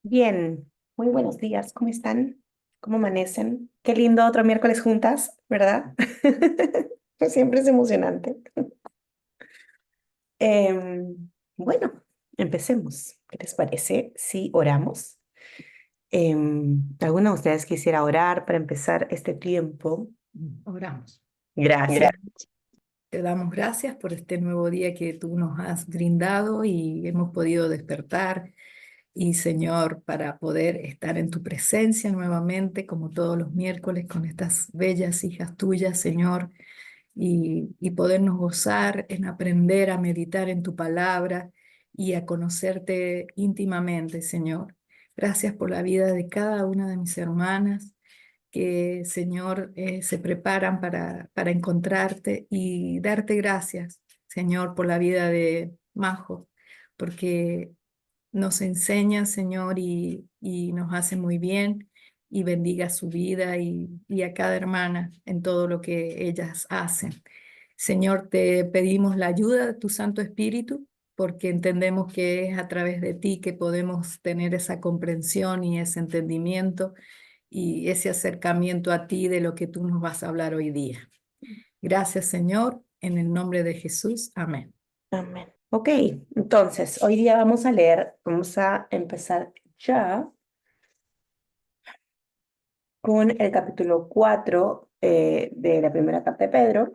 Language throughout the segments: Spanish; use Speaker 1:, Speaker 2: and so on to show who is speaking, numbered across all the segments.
Speaker 1: Bien, muy buenos días, ¿cómo están? ¿Cómo amanecen? Qué lindo otro miércoles juntas, ¿verdad? Pues siempre es emocionante. Bueno, empecemos. ¿Qué les parece si oramos? ¿Alguno de ustedes quisiera orar para empezar este tiempo?
Speaker 2: Oramos.
Speaker 1: Gracias.
Speaker 2: Te damos gracias por este nuevo día que tú nos has brindado y hemos podido despertar. Y Señor, para poder estar en tu presencia nuevamente, como todos los miércoles, con estas bellas hijas tuyas, Señor, y podernos gozar en aprender a meditar en tu palabra y a conocerte íntimamente, Señor. Gracias por la vida de cada una de mis hermanas que, Señor, se preparan para encontrarte y darte gracias, Señor, por la vida de Majo, porque nos enseña, Señor, y nos hace muy bien y bendiga su vida y a cada hermana en todo lo que ellas hacen. Señor, te pedimos la ayuda de tu Santo Espíritu, porque entendemos que es a través de ti que podemos tener esa comprensión y ese entendimiento y ese acercamiento a ti de lo que tú nos vas a hablar hoy día. Gracias, Señor, en el nombre de Jesús. Amén.
Speaker 1: Amén. Ok, entonces, hoy día vamos a empezar ya con el capítulo 4 de la primera carta de Pedro.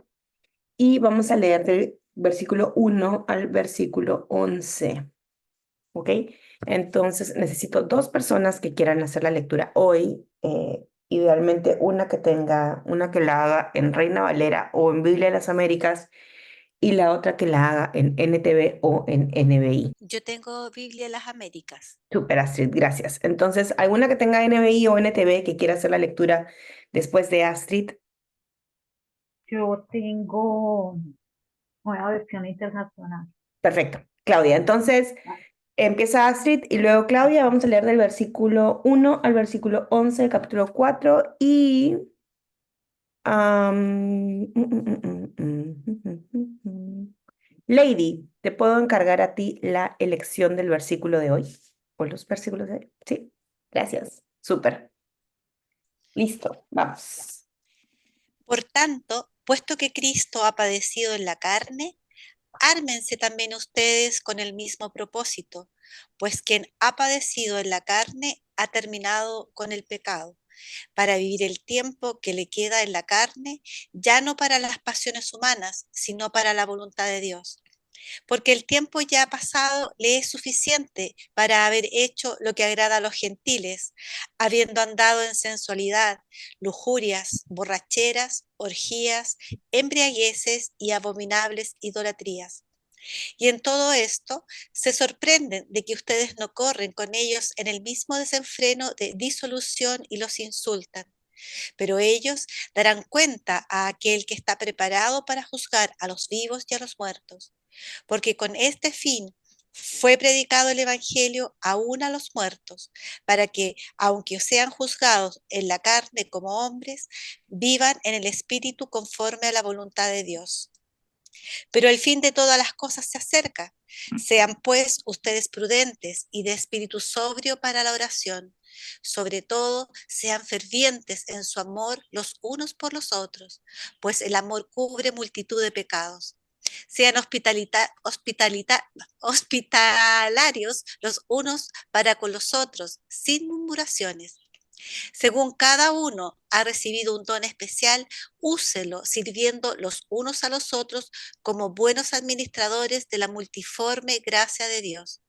Speaker 1: Y vamos a leer del versículo 1 al versículo 11, ¿ok? Entonces necesito dos personas que quieran hacer la lectura hoy, idealmente una que la haga en Reina Valera o en Biblia de las Américas y la otra que la haga en NTV o en NBI.
Speaker 3: Yo tengo Biblia de las Américas.
Speaker 1: Super Astrid, gracias. Entonces, ¿alguna que tenga NBI o NTV que quiera hacer la lectura después de Astrid?
Speaker 4: Yo tengo nueva versión internacional.
Speaker 1: Perfecto. Claudia, entonces
Speaker 4: Ah,
Speaker 1: empieza Astrid y luego Claudia. Vamos a leer del versículo 1 al versículo 11 del capítulo 4 y... Lady, ¿te puedo encargar a ti la elección del versículo de hoy? ¿O los versículos de hoy? Sí, gracias. Súper. Listo, vamos.
Speaker 3: Por tanto, puesto que Cristo ha padecido en la carne, ármense también ustedes con el mismo propósito, pues quien ha padecido en la carne ha terminado con el pecado, para vivir el tiempo que le queda en la carne, ya no para las pasiones humanas, sino para la voluntad de Dios. Porque el tiempo ya pasado le es suficiente para haber hecho lo que agrada a los gentiles, habiendo andado en sensualidad, lujurias, borracheras, orgías, embriagueces y abominables idolatrías. Y en todo esto se sorprenden de que ustedes no corren con ellos en el mismo desenfreno de disolución y los insultan. Pero ellos darán cuenta a aquel que está preparado para juzgar a los vivos y a los muertos, porque con este fin fue predicado el Evangelio aún a los muertos, para que, aunque sean juzgados en la carne como hombres, vivan en el Espíritu conforme a la voluntad de Dios. Pero el fin de todas las cosas se acerca. Sean pues ustedes prudentes y de espíritu sobrio para la oración. Sobre todo, sean fervientes en su amor los unos por los otros, pues el amor cubre multitud de pecados. Sean hospitalarios los unos para con los otros, sin murmuraciones. Según cada uno ha recibido un don especial, úselo sirviendo los unos a los otros como buenos administradores de la multiforme gracia de Dios.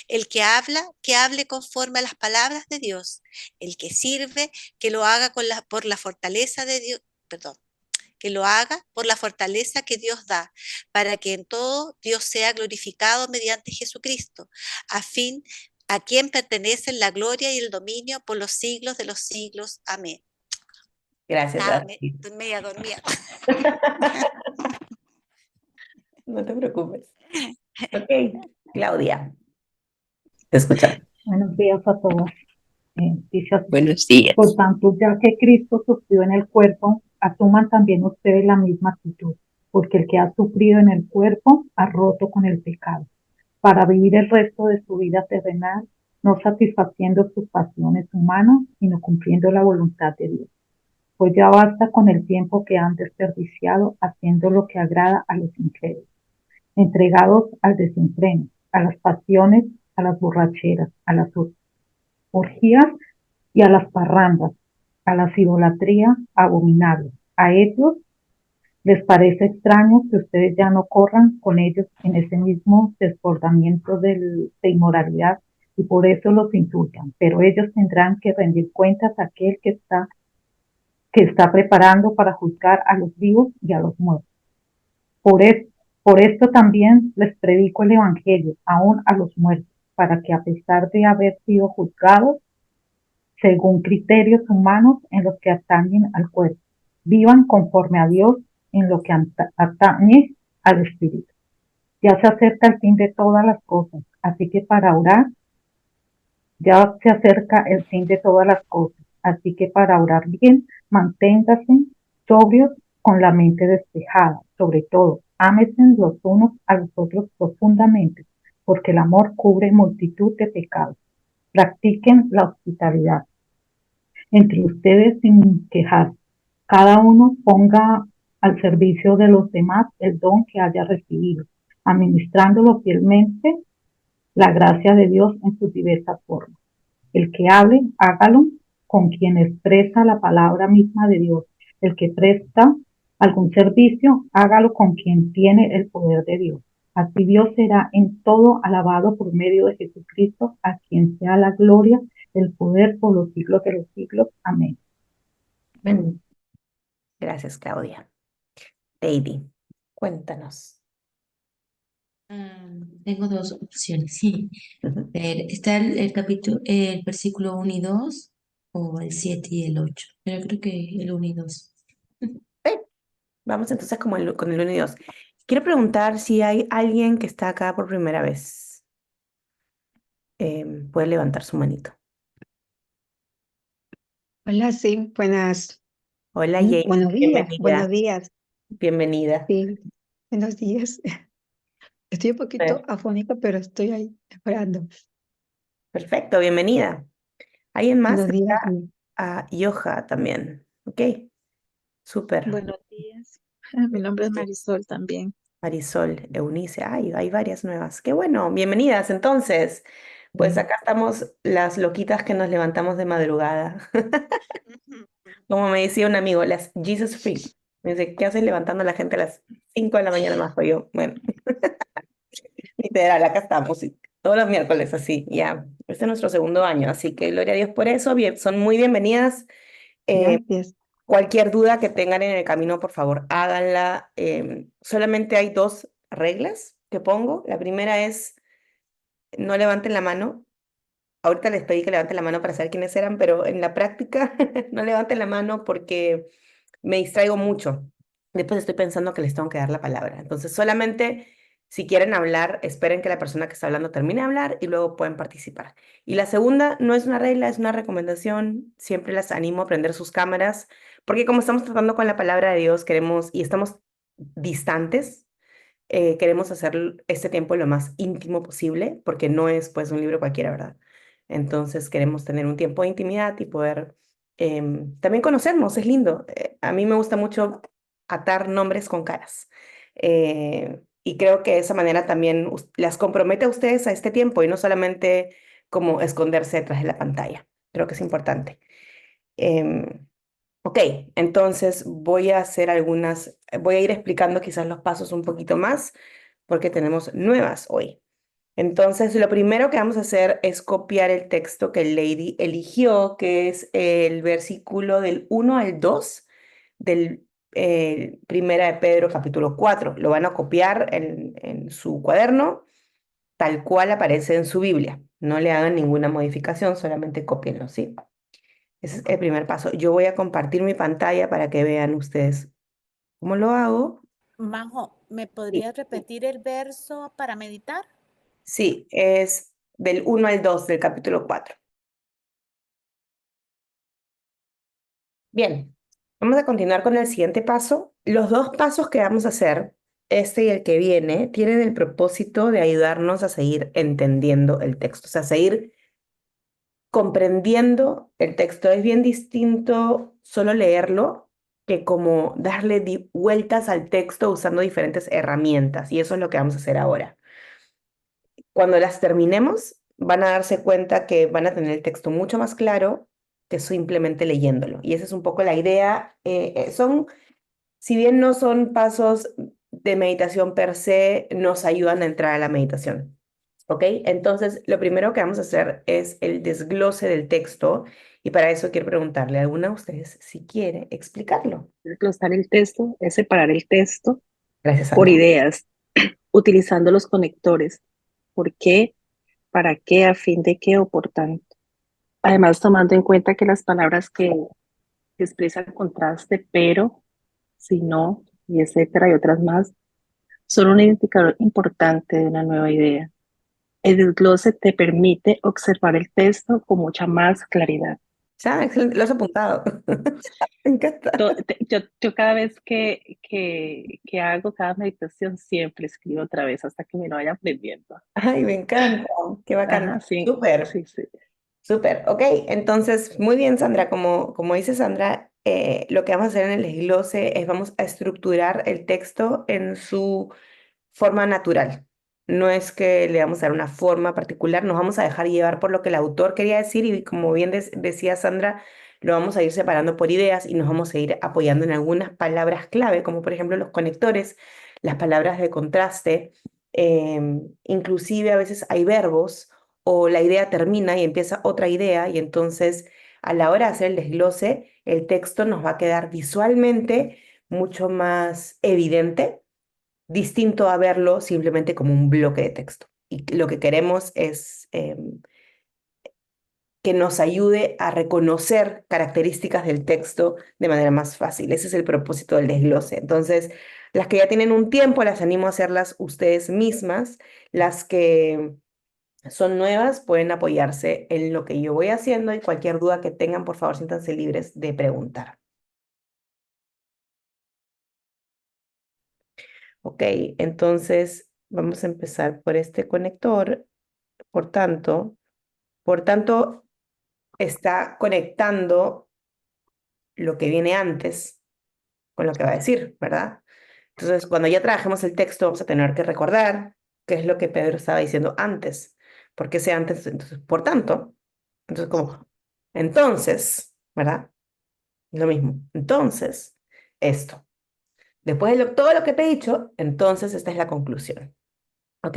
Speaker 3: El que hable conforme a las palabras de Dios. El que sirve, que lo haga por la fortaleza de Dios, perdón, que lo haga por la fortaleza que Dios da, para que en todo Dios sea glorificado mediante Jesucristo, a fin a quien pertenecen la gloria y el dominio por los siglos de los siglos. Amén.
Speaker 1: Gracias, Astrid.
Speaker 3: Estoy media dormida.
Speaker 1: No te preocupes. Ok, Claudia, te escuchamos.
Speaker 4: Buenos días a todos. Dice así:
Speaker 1: Buenos días.
Speaker 4: por tanto, ya que Cristo sufrió en el cuerpo, asuman también ustedes la misma actitud, porque el que ha sufrido en el cuerpo ha roto con el pecado, para vivir el resto de su vida terrenal no satisfaciendo sus pasiones humanas, sino cumpliendo la voluntad de Dios. Pues ya basta con el tiempo que han desperdiciado haciendo lo que agrada a los incrédulos, entregados al desenfreno, a las pasiones, a las borracheras, a las orgías y a las parrandas, a las idolatrías abominables. A ellos les parece extraño que ustedes ya no corran con ellos en ese mismo desbordamiento de inmoralidad y por eso los indultan, pero ellos tendrán que rendir cuentas a aquel que está preparando para juzgar a los vivos y a los muertos. Por, es, por esto también les predico el Evangelio, aún a los muertos, para que a pesar de haber sido juzgados según criterios humanos en los que atañen al cuerpo, vivan conforme a Dios en lo que atañe al espíritu. Ya se acerca el fin de todas las cosas, así que para orar, ya se acerca el fin de todas las cosas, así que para orar bien, manténgase sobrios con la mente despejada, sobre todo, ámense los unos a los otros profundamente, porque el amor cubre multitud de pecados. Practiquen la hospitalidad entre ustedes sin quejar. Cada uno ponga al servicio de los demás el don que haya recibido, administrándolo fielmente la gracia de Dios en sus diversas formas. El que hable, hágalo con quien expresa la palabra misma de Dios. El que presta algún servicio, hágalo con quien tiene el poder de Dios. Así Dios será en todo alabado por medio de Jesucristo, a quien sea la gloria, el poder por los siglos de los siglos. Amén.
Speaker 1: Amén. Gracias, Claudia. Lady, cuéntanos.
Speaker 5: Tengo dos opciones, sí.
Speaker 1: Ujú.
Speaker 5: Está el capítulo, el versículo 1 y 2 o el 7 y el 8, pero creo que el 1 y 2.
Speaker 1: Vamos entonces con el 1 y 2. Quiero preguntar si hay alguien que está acá por primera vez. Puede levantar su manito.
Speaker 6: Hola, sí, buenas,
Speaker 1: Hola, Jane,
Speaker 6: buenos
Speaker 1: bienvenida.
Speaker 6: días,
Speaker 1: Bienvenida.
Speaker 6: sí, buenos días. Estoy un poquito
Speaker 1: Ver,
Speaker 6: afónica, pero estoy ahí esperando.
Speaker 1: Perfecto, bienvenida. ¿Alguien más?
Speaker 6: Buenos días,
Speaker 1: Está Yoja también. Ok, súper.
Speaker 7: Buenos días. Mi nombre es Marisol también.
Speaker 1: Marisol, Eunice, hay varias nuevas. Qué bueno, bienvenidas entonces. Pues acá estamos las loquitas que nos levantamos de madrugada. Como me decía un amigo, las Jesus Freak. Me dice, ¿qué haces levantando a la gente a las 5 de la mañana más? Soy yo, bueno, literal, acá estamos, y todos los miércoles así, ya. Este es nuestro segundo año, así que gloria a Dios por eso. Bien, son muy bienvenidas.
Speaker 6: gracias.
Speaker 1: Cualquier duda que tengan en el camino, por favor, háganla. Solamente hay dos reglas que pongo. La primera es no levanten la mano. Ahorita les pedí que levanten la mano para saber quiénes eran, pero en la práctica no levanten la mano porque me distraigo mucho. Después estoy pensando que les tengo que dar la palabra. Entonces, solamente si quieren hablar, esperen que la persona que está hablando termine de hablar y luego pueden participar. Y la segunda no es una regla, es una recomendación. Siempre las animo a prender sus cámaras, porque como estamos tratando con la palabra de Dios, queremos y estamos distantes, queremos hacer este tiempo lo más íntimo posible, porque no es pues un libro cualquiera, ¿verdad? Entonces queremos tener un tiempo de intimidad y poder también conocernos, es lindo. A mí me gusta mucho atar nombres con caras. Y creo que de esa manera también las compromete a ustedes a este tiempo y no solamente como esconderse detrás de la pantalla. Creo que es importante. Em, Ok, entonces voy a hacer voy a ir explicando quizás los pasos un poquito más porque tenemos nuevas hoy. Entonces, lo primero que vamos a hacer es copiar el texto que Lady eligió, que es el versículo del 1 al 2 del Primera de Pedro capítulo 4. Lo van a copiar en su cuaderno, tal cual aparece en su Biblia. No le hagan ninguna modificación, solamente cópienlo, ¿sí? Ese es el primer paso. Yo voy a compartir mi pantalla para que vean ustedes cómo lo hago.
Speaker 7: Majo, ¿me
Speaker 1: Sí,
Speaker 7: podrías repetir el verso para meditar?
Speaker 1: sí, es del 1 al 2 del capítulo 4. Bien, vamos a continuar con el siguiente paso. Los dos pasos que vamos a hacer, este y el que viene, tienen el propósito de ayudarnos a seguir entendiendo el texto, o sea, seguir comprendiendo el texto. Es bien distinto solo leerlo que como darle vueltas al texto usando diferentes herramientas. Y eso es lo que vamos a hacer ahora. Cuando las terminemos, van a darse cuenta que van a tener el texto mucho más claro que simplemente leyéndolo. Y esa es un poco la idea. Si bien no son pasos de meditación per se, nos ayudan a entrar a la meditación. ¿Ok? Entonces, lo primero que vamos a hacer es el desglose del texto y para eso quiero preguntarle a alguna de ustedes si quiere explicarlo.
Speaker 8: Desglosar el texto es separar el texto
Speaker 1: Gracias,
Speaker 8: por
Speaker 1: Sandra.
Speaker 8: ideas, utilizando los conectores. ¿Por qué? ¿Para qué? ¿A fin de qué? O por tanto. Además, tomando en cuenta que las palabras que expresan contraste, pero, si no, y etcétera, y otras más, son un indicador importante de una nueva idea. El desglose te permite observar el texto con mucha más claridad.
Speaker 1: Ya, excelente, lo has apuntado. Me encanta.
Speaker 8: Yo cada vez que hago cada meditación siempre escribo otra vez hasta que me lo vaya aprendiendo.
Speaker 1: Ay, me encanta. Qué bacán.
Speaker 8: Ajá, sí,
Speaker 1: Súper.
Speaker 8: sí, sí.
Speaker 1: Súper, ok. Entonces, muy bien, Sandra. Como dice Sandra, lo que vamos a hacer en el desglose es vamos a estructurar el texto en su forma natural. No es que le vamos a dar una forma particular, nos vamos a dejar llevar por lo que el autor quería decir y como bien decía Sandra, lo vamos a ir separando por ideas y nos vamos a ir apoyando en algunas palabras clave, como por ejemplo los conectores, las palabras de contraste, inclusive a veces hay verbos o la idea termina y empieza otra idea y entonces a la hora de hacer el desglose, el texto nos va a quedar visualmente mucho más evidente, distinto a verlo simplemente como un bloque de texto. Y lo que queremos es que nos ayude a reconocer características del texto de manera más fácil. Ese es el propósito del desglose. Entonces, las que ya tienen un tiempo, las animo a hacerlas ustedes mismas. Las que son nuevas pueden apoyarse en lo que yo voy haciendo y cualquier duda que tengan, por favor, siéntanse libres de preguntar. Ok, entonces vamos a empezar por este conector. Por tanto, está conectando lo que viene antes con lo que va a decir, ¿verdad? Entonces, cuando ya trabajemos el texto, vamos a tener que recordar qué es lo que Pedro estaba diciendo antes. ¿Por qué ese antes? Entonces, por tanto, entonces como, entonces, ¿verdad? Lo mismo. Entonces, esto. Después de todo lo que te he dicho, entonces esta es la conclusión. Ok,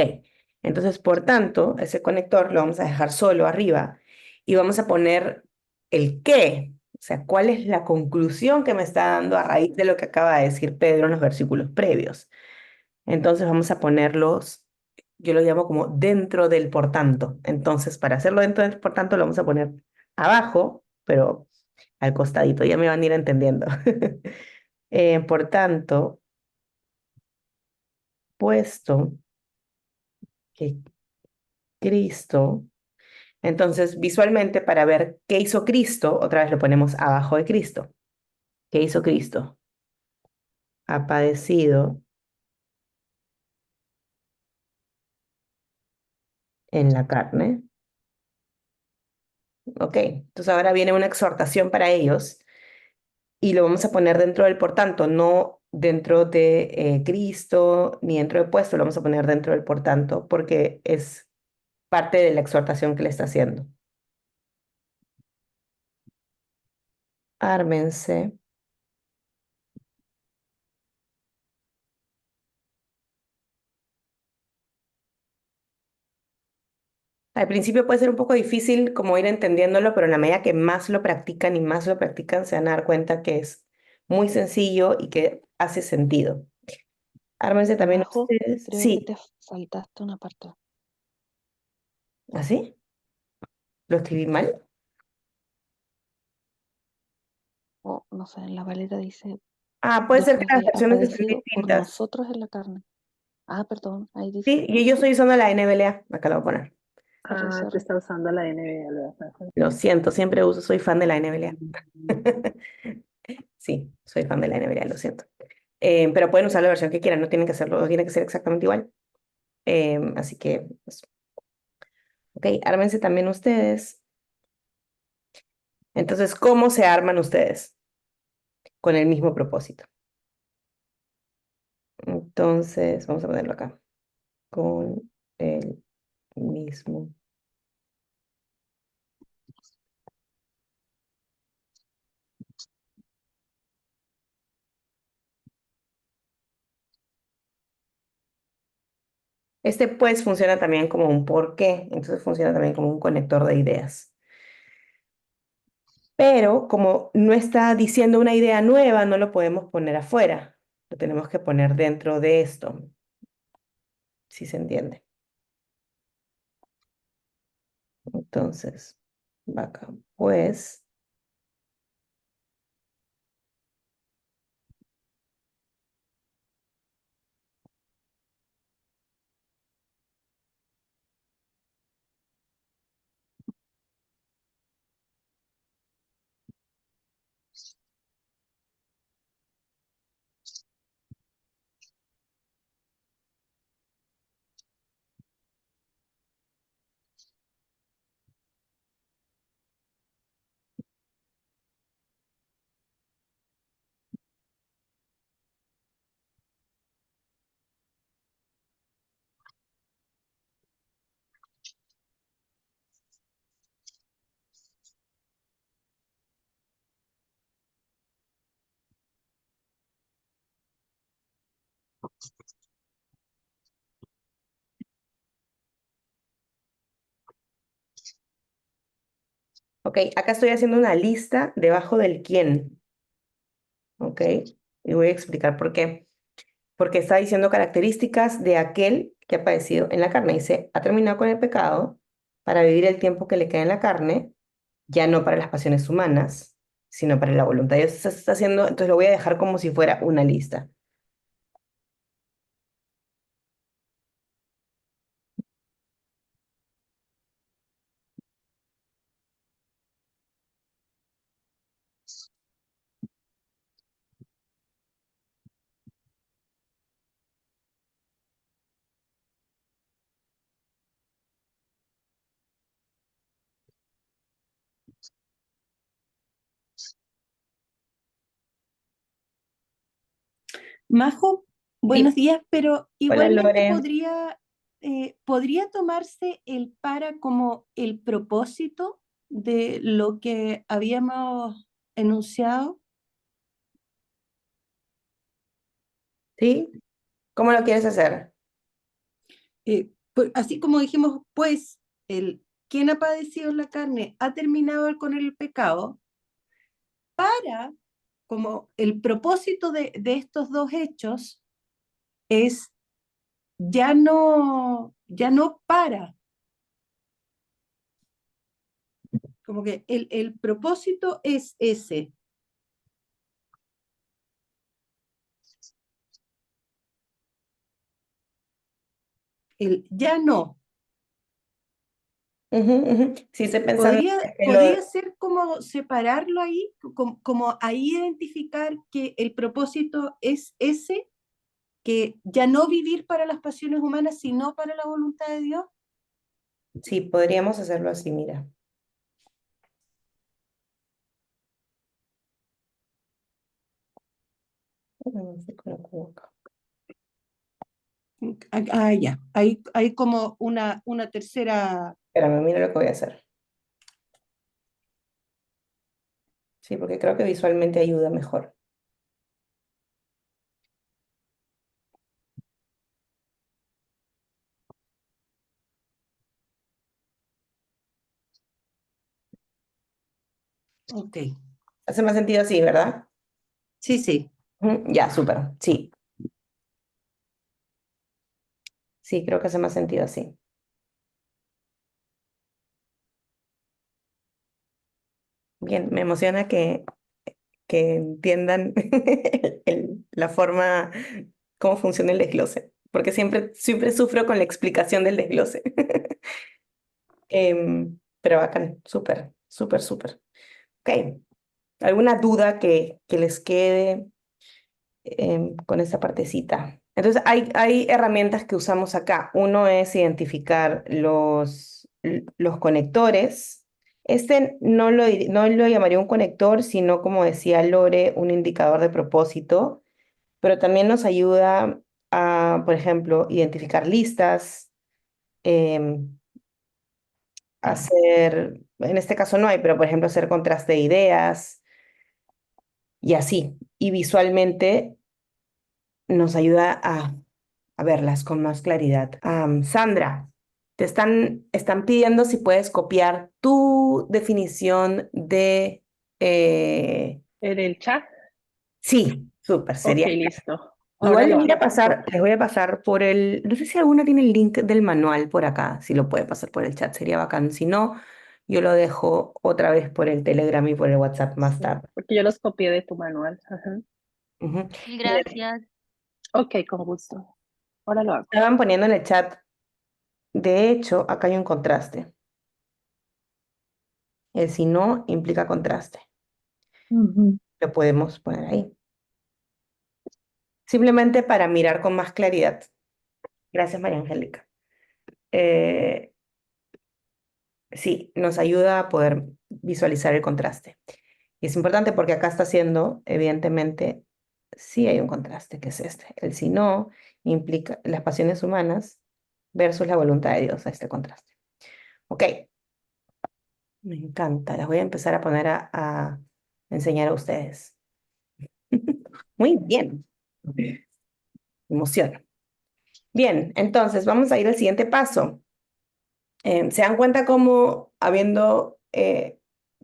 Speaker 1: entonces, por tanto, ese conector lo vamos a dejar solo arriba y vamos a poner el qué, o sea, cuál es la conclusión que me está dando a raíz de lo que acaba de decir Pedro en los versículos previos. Entonces vamos a ponerlos, yo lo llamo como dentro del por tanto. Entonces, para hacerlo dentro del por tanto, lo vamos a poner abajo, pero al costadito, ya me van a ir entendiendo. Por tanto, puesto que Cristo. Entonces, visualmente, para ver qué hizo Cristo, otra vez lo ponemos abajo de Cristo. ¿Qué hizo Cristo? Ha padecido en la carne. Ok, entonces ahora viene una exhortación para ellos y lo vamos a poner dentro del por tanto, no dentro de Cristo ni dentro de puesto, lo vamos a poner dentro del por tanto porque es parte de la exhortación que le está haciendo. Ármense al principio puede ser un poco difícil como ir entendiéndolo, pero en la medida que más lo practican y más lo practican, se van a dar cuenta que es muy sencillo y que hace sentido. Ármense también
Speaker 6: Abajo
Speaker 1: ustedes.
Speaker 6: creo que
Speaker 1: Sí,
Speaker 6: te saltaste una parte.
Speaker 1: ¿así? ¿Lo escribí mal?
Speaker 6: O no sé, en la Valera dice,
Speaker 1: Ah, puede ser que
Speaker 6: después
Speaker 1: las
Speaker 6: de ha
Speaker 1: versiones estén
Speaker 6: padecido por
Speaker 1: distintas.
Speaker 6: nosotros en la carne. Ah, perdón, ahí dice,
Speaker 1: Sí, y yo estoy usando la NBLA. Acá lo voy a poner.
Speaker 6: sorry,
Speaker 8: Ah, te
Speaker 6: sorry.
Speaker 8: está usando la NBA, lo vas a hacer.
Speaker 1: Lo siento, siempre uso, soy fan de la NBLA. Sí, soy fan de la NBLA, lo siento. Pero pueden usar la versión que quieran, no tienen que hacerlo, no tiene que ser exactamente igual. Así que, pues, ok, ármense también ustedes. Entonces, ¿cómo se arman ustedes? Con el mismo propósito. Entonces, vamos a ponerlo acá. Con el mismo. Este pues funciona también como un porqué, entonces funciona también como un conector de ideas. Pero como no está diciendo una idea nueva, no lo podemos poner afuera. Lo tenemos que poner dentro de esto, si se entiende. Entonces, va acá. Pues, ok, acá estoy haciendo una lista debajo del quién, ok, y voy a explicar por qué. Porque está diciendo características de aquel que ha padecido en la carne. Dice, ha terminado con el pecado para vivir el tiempo que le queda en la carne, ya no para las pasiones humanas, sino para la voluntad de Dios. Eso se está haciendo, entonces lo voy a dejar como si fuera una lista.
Speaker 9: Majo, buenos
Speaker 1: Sí.
Speaker 9: días, pero
Speaker 1: Hola
Speaker 9: igualmente
Speaker 1: Lore.
Speaker 9: podría tomarse el para como el propósito de lo que habíamos enunciado.
Speaker 1: ¿Sí? ¿Cómo lo quieres hacer?
Speaker 9: Así como dijimos, pues, el quien ha padecido en la carne ha terminado con el pecado, para como el propósito de estos dos hechos es ya no para. Como que el propósito es ese, el ya no.
Speaker 1: Ujú, ujú. Sí, estoy pensando que
Speaker 9: Podría ser como separarlo ahí, como ahí identificar que el propósito es ese, que ya no vivir para las pasiones humanas, sino para la voluntad de Dios.
Speaker 1: sí, podríamos hacerlo así, mira. Se colocó acá.
Speaker 9: Ya, hay como una tercera.
Speaker 1: Espérame, mira lo que voy a hacer. Sí, porque creo que visualmente ayuda mejor.
Speaker 9: Ok,
Speaker 1: Hace más sentido así, ¿verdad?
Speaker 9: sí, sí.
Speaker 1: Ujú, ya, súper. Sí, sí, creo que hace más sentido así. Bien, me emociona que entiendan la forma, cómo funciona el desglose, porque siempre sufro con la explicación del desglose. Pero bacán, súper, súper, súper. Ok, ¿alguna duda que les quede con esta partecita? Entonces, hay herramientas que usamos acá. Uno es identificar los conectores Este no lo llamaría un conector, sino como decía Lore, un indicador de propósito, pero también nos ayuda a, por ejemplo, identificar listas, em, hacer, en este caso no hay, pero por ejemplo hacer contraste de ideas y así. Y visualmente nos ayuda a verlas con más claridad. Sandra, están pidiendo si puedes copiar tu definición de...
Speaker 8: En el chat.
Speaker 1: sí, súper,
Speaker 8: Ok,
Speaker 1: sería.
Speaker 8: listo. Ahora
Speaker 1: Igual
Speaker 8: lo hago.
Speaker 1: les voy a pasar por el, no sé si alguna tiene el link del manual por acá, si lo puede pasar por el chat, sería bacán. Si no, yo lo dejo otra vez por el Telegram y por el WhatsApp más
Speaker 8: Sí,
Speaker 1: tarde.
Speaker 8: porque yo los copié de tu manual. Ajá.
Speaker 1: Ujú.
Speaker 5: Mil
Speaker 1: Miren,
Speaker 5: gracias.
Speaker 8: Ok, con gusto. Ahora lo hago.
Speaker 1: estaban poniendo en el chat, de hecho, acá hay un contraste. El si no implica contraste.
Speaker 4: Ujú.
Speaker 1: Lo podemos poner ahí. Simplemente para mirar con más claridad. Gracias, María Angélica. Eh, sí, nos ayuda a poder visualizar el contraste. Y es importante porque acá está haciendo, evidentemente, sí hay un contraste, que es este. El si no implica las pasiones humanas versus la voluntad de Dios, este contraste. Ok, me encanta. Las voy a empezar a poner a enseñar a ustedes. Muy bien. Me emociona. Bien, entonces vamos a ir al siguiente paso. ¿Se dan cuenta cómo habiendo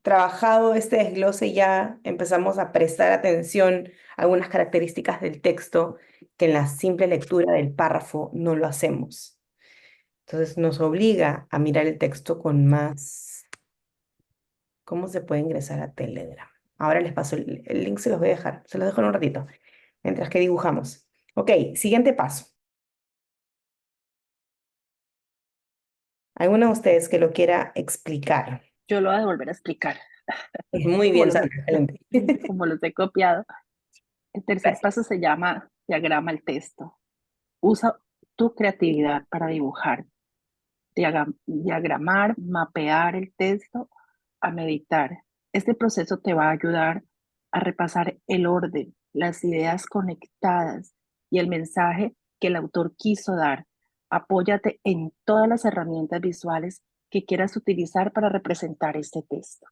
Speaker 1: trabajado este desglose ya empezamos a prestar atención a algunas características del texto que en la simple lectura del párrafo no lo hacemos? Entonces nos obliga a mirar el texto con más... ¿Cómo se puede ingresar a Telegram? Ahora les paso el link, se los voy a dejar, se los dejo en un ratito, mientras que dibujamos. Ok, siguiente paso. ¿Alguno de ustedes que lo quiera explicar?
Speaker 8: Yo lo voy a volver a explicar.
Speaker 1: Muy
Speaker 8: Como
Speaker 1: bien,
Speaker 8: los,
Speaker 1: Sandra, excelente.
Speaker 8: como los he copiado. El tercer
Speaker 1: Gracias.
Speaker 8: paso se llama diagrama el texto. Usa tu creatividad para dibujar, diagramar, mapear el texto, a meditar. Este proceso te va a ayudar a repasar el orden, las ideas conectadas y el mensaje que el autor quiso dar. Apóyate en todas las herramientas visuales que quieras utilizar para representar este texto.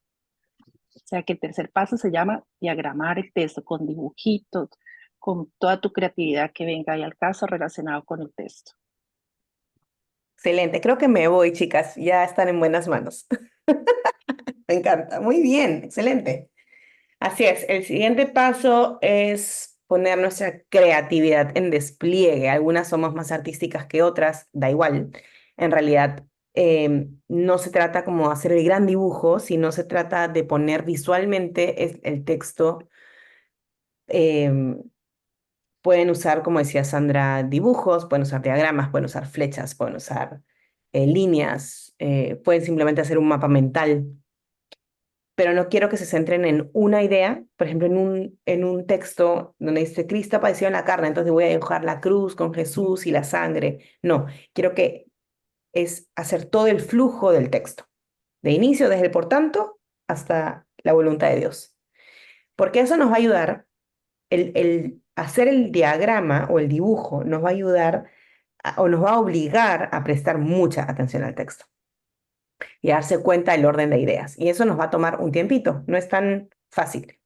Speaker 8: O sea que el tercer paso se llama diagramar el texto con dibujitos, con toda tu creatividad que venga ahí al caso relacionado con el texto.
Speaker 1: Excelente, creo que me voy, chicas, ya están en buenas manos. Me encanta, muy bien, excelente. Así es, el siguiente paso es poner nuestra creatividad en despliegue. Algunas somos más artísticas que otras, da igual. En realidad, no se trata como hacer el gran dibujo, sino se trata de poner visualmente el texto. em, Pueden usar, como decía Sandra, dibujos, pueden usar diagramas, pueden usar flechas, pueden usar líneas, pueden simplemente hacer un mapa mental, pero no quiero que se centren en una idea, por ejemplo, en un texto donde dice Cristo apareció en la carne, entonces voy a dibujar la cruz con Jesús y la sangre. No, quiero que es hacer todo el flujo del texto, de inicio desde el por tanto hasta la voluntad de Dios, porque eso nos va a ayudar, el hacer el diagrama o el dibujo nos va a ayudar o nos va a obligar a prestar mucha atención al texto y a darse cuenta del orden de ideas. Y eso nos va a tomar un tiempito, no es tan fácil.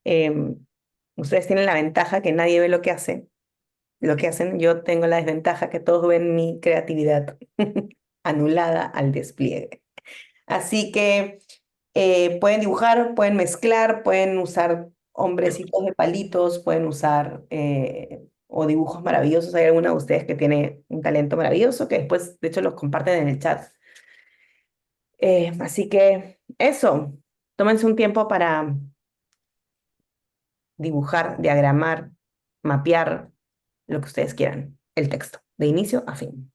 Speaker 1: Em, Ustedes tienen la ventaja que nadie ve lo que hacen. Yo tengo la desventaja que todos ven mi creatividad anulada al despliegue. Así que pueden dibujar, pueden mezclar, pueden usar hombrecitos de palitos, pueden usar o dibujos maravillosos. Hay alguna de ustedes que tiene un talento maravilloso que después, de hecho, los comparten en el chat. Así que eso, tómense un tiempo para dibujar, diagramar, mapear lo que ustedes quieran, el texto, de inicio a fin.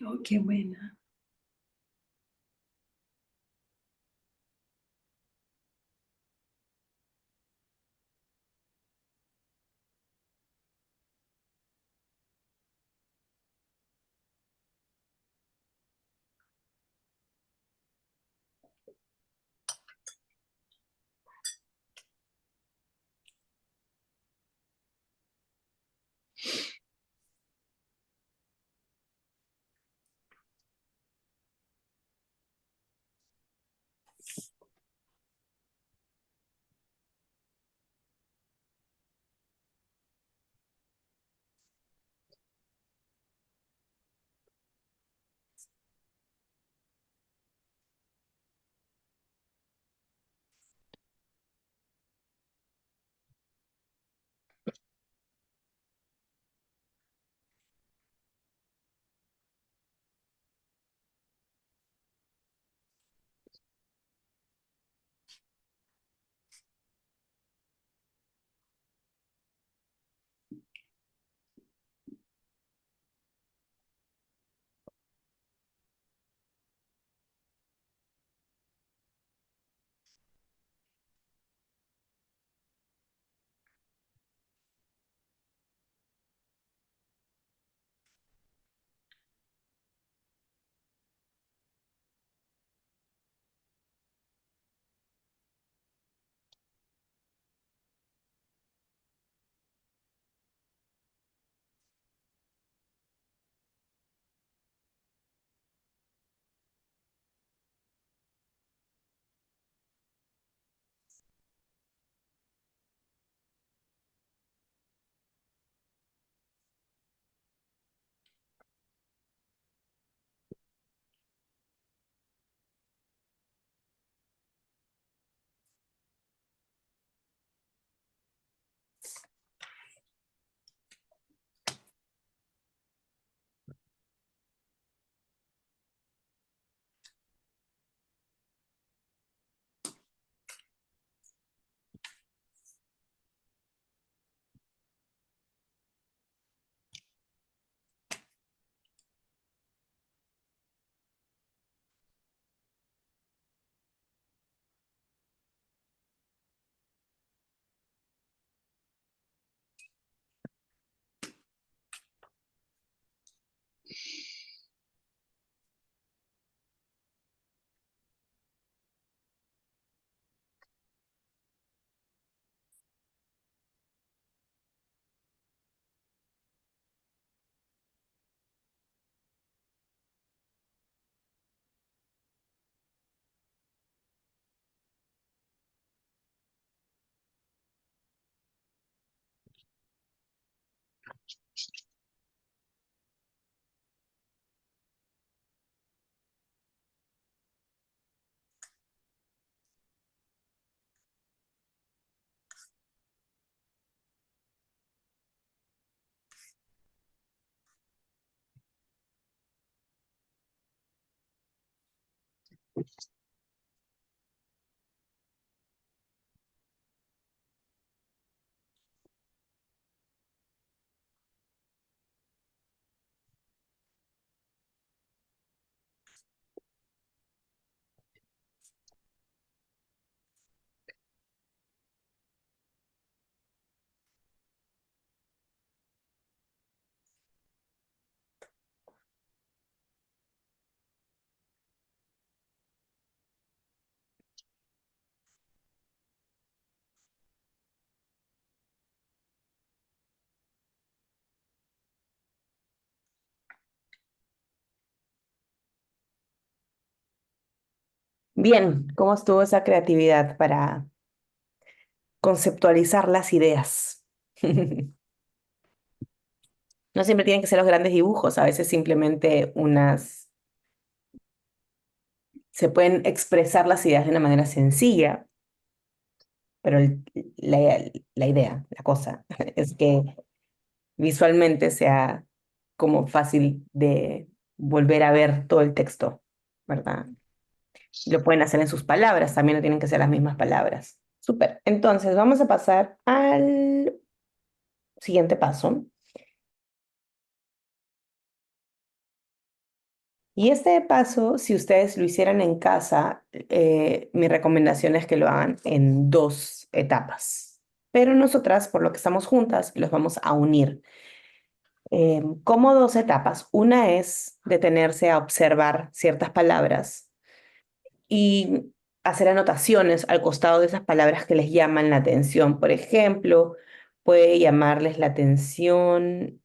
Speaker 9: Oh, qué buena.
Speaker 1: Bien, ¿cómo estuvo esa creatividad para conceptualizar las ideas? No siempre tienen que ser los grandes dibujos, a veces simplemente se pueden expresar las ideas de una manera sencilla, pero la idea, la cosa, es que visualmente sea como fácil de volver a ver todo el texto, ¿verdad? Lo pueden hacer en sus palabras, también no tienen que ser las mismas palabras. Súper. Entonces, vamos a pasar al siguiente paso. Y este paso, si ustedes lo hicieran en casa, mi recomendación es que lo hagan en 2 etapas. Pero nosotras, por lo que estamos juntas, los vamos a unir. ¿Cómo 2 etapas? Una es detenerse a observar ciertas palabras y hacer anotaciones al costado de esas palabras que les llaman la atención. Por ejemplo, puede llamarles la atención,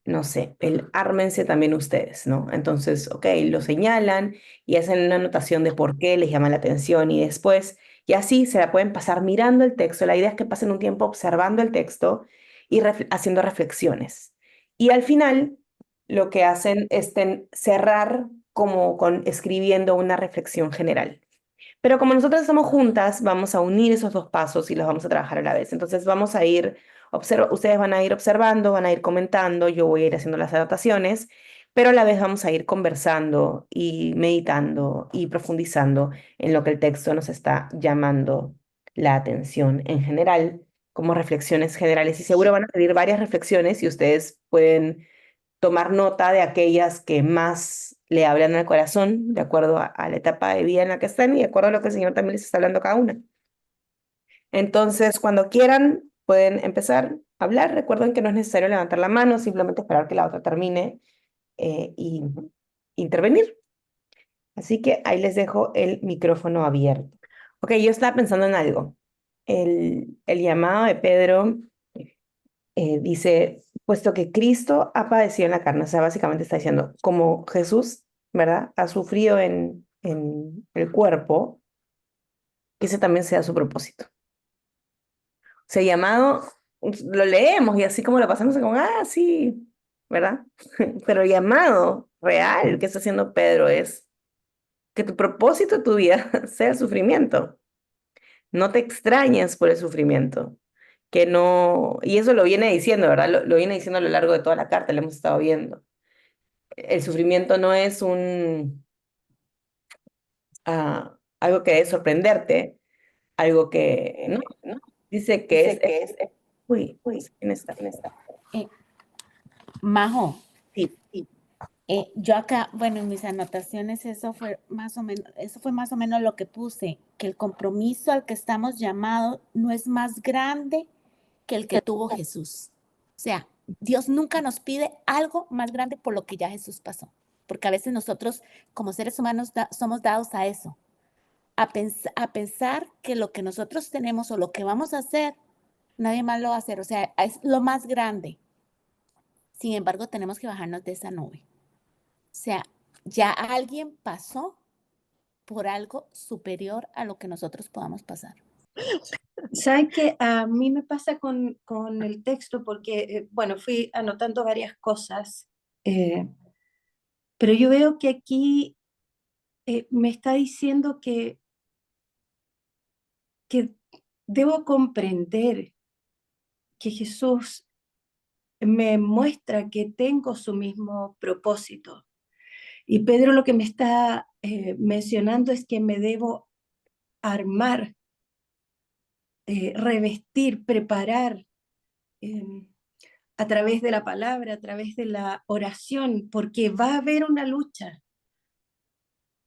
Speaker 1: no sé, el ármense también ustedes, ¿no? Entonces, ok, lo señalan y hacen una anotación de por qué les llama la atención y después, y así se la pueden pasar mirando el texto. La idea es que pasen un tiempo observando el texto y haciendo reflexiones. Y al final, lo que hacen es cerrar como con escribiendo una reflexión general. Pero como nosotros estamos juntas, vamos a unir esos 2 pasos y los vamos a trabajar a la vez. Entonces vamos a ir, ustedes van a ir observando, van a ir comentando, yo voy a ir haciendo las anotaciones, pero a la vez vamos a ir conversando y meditando y profundizando en lo que el texto nos está llamando la atención en general, como reflexiones generales. Y seguro van a pedir varias reflexiones y ustedes pueden tomar nota de aquellas que más le hablan al corazón, de acuerdo a la etapa de vida en la que están y de acuerdo a lo que el Señor también les está hablando a cada una. Entonces, cuando quieran, pueden empezar a hablar. Recuerden que no es necesario levantar la mano, simplemente esperar que la otra termine y intervenir. Así que ahí les dejo el micrófono abierto. Ok, yo estaba pensando en algo. El llamado de Pedro dice, puesto que Cristo ha padecido en la carne, o sea, básicamente está diciendo, como Jesús, ¿verdad? Ha sufrido en el cuerpo, que ese también sea su propósito. O sea, llamado, lo leemos y así como lo pasamos, como, ah, sí, ¿verdad? Pero el llamado real que está haciendo Pedro es que tu propósito de tu vida sea el sufrimiento. No te extrañes por el sufrimiento. Que no, y eso lo viene diciendo, ¿verdad? Lo viene diciendo a lo largo de toda la carta, lo hemos estado viendo. El sufrimiento no es algo que debe sorprenderte, algo que, ¿no? Dice que uy, ¿quién está?
Speaker 7: Eh, Majo,
Speaker 1: Sí, sí.
Speaker 7: yo acá, bueno, en mis anotaciones eso fue más o menos lo que puse, que el compromiso al que estamos llamados no es más grande que el que tuvo Jesús. O sea, Dios nunca nos pide algo más grande por lo que ya Jesús pasó, porque a veces nosotros como seres humanos somos dados a eso, a pensar que lo que nosotros tenemos o lo que vamos a hacer, nadie más lo va a hacer, o sea, es lo más grande. Sin embargo, tenemos que bajarnos de esa nube. O sea, ya alguien pasó por algo superior a lo que nosotros podamos pasar.
Speaker 9: ¿Sabes qué? A mí me pasa con el texto porque, bueno, fui anotando varias cosas, pero yo veo que aquí me está diciendo que debo comprender que Jesús me muestra que tengo su mismo propósito. Y Pedro lo que me está mencionando es que me debo armar, revestir, preparar a través de la palabra, a través de la oración, porque va a haber una lucha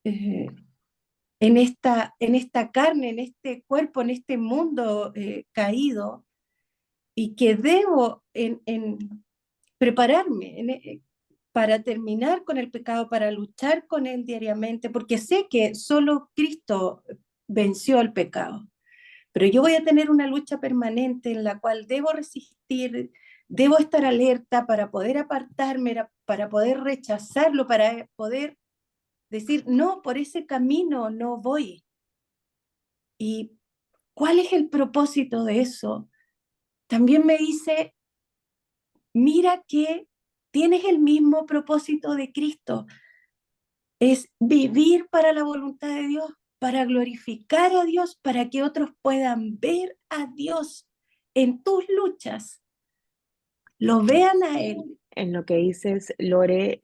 Speaker 9: en esta carne, en este cuerpo, en este mundo caído, y que debo en prepararme para terminar con el pecado, para luchar con él diariamente, porque sé que solo Cristo venció el pecado. Pero yo voy a tener una lucha permanente en la cual debo resistir, debo estar alerta para poder apartarme, para poder rechazarlo, para poder decir, no, por ese camino no voy. ¿Y cuál es el propósito de eso? También me dice, mira que tienes el mismo propósito de Cristo, es vivir para la voluntad de Dios, para glorificar a Dios, para que otros puedan ver a Dios en tus luchas, lo vean a Él.
Speaker 8: En lo que dices, Lore,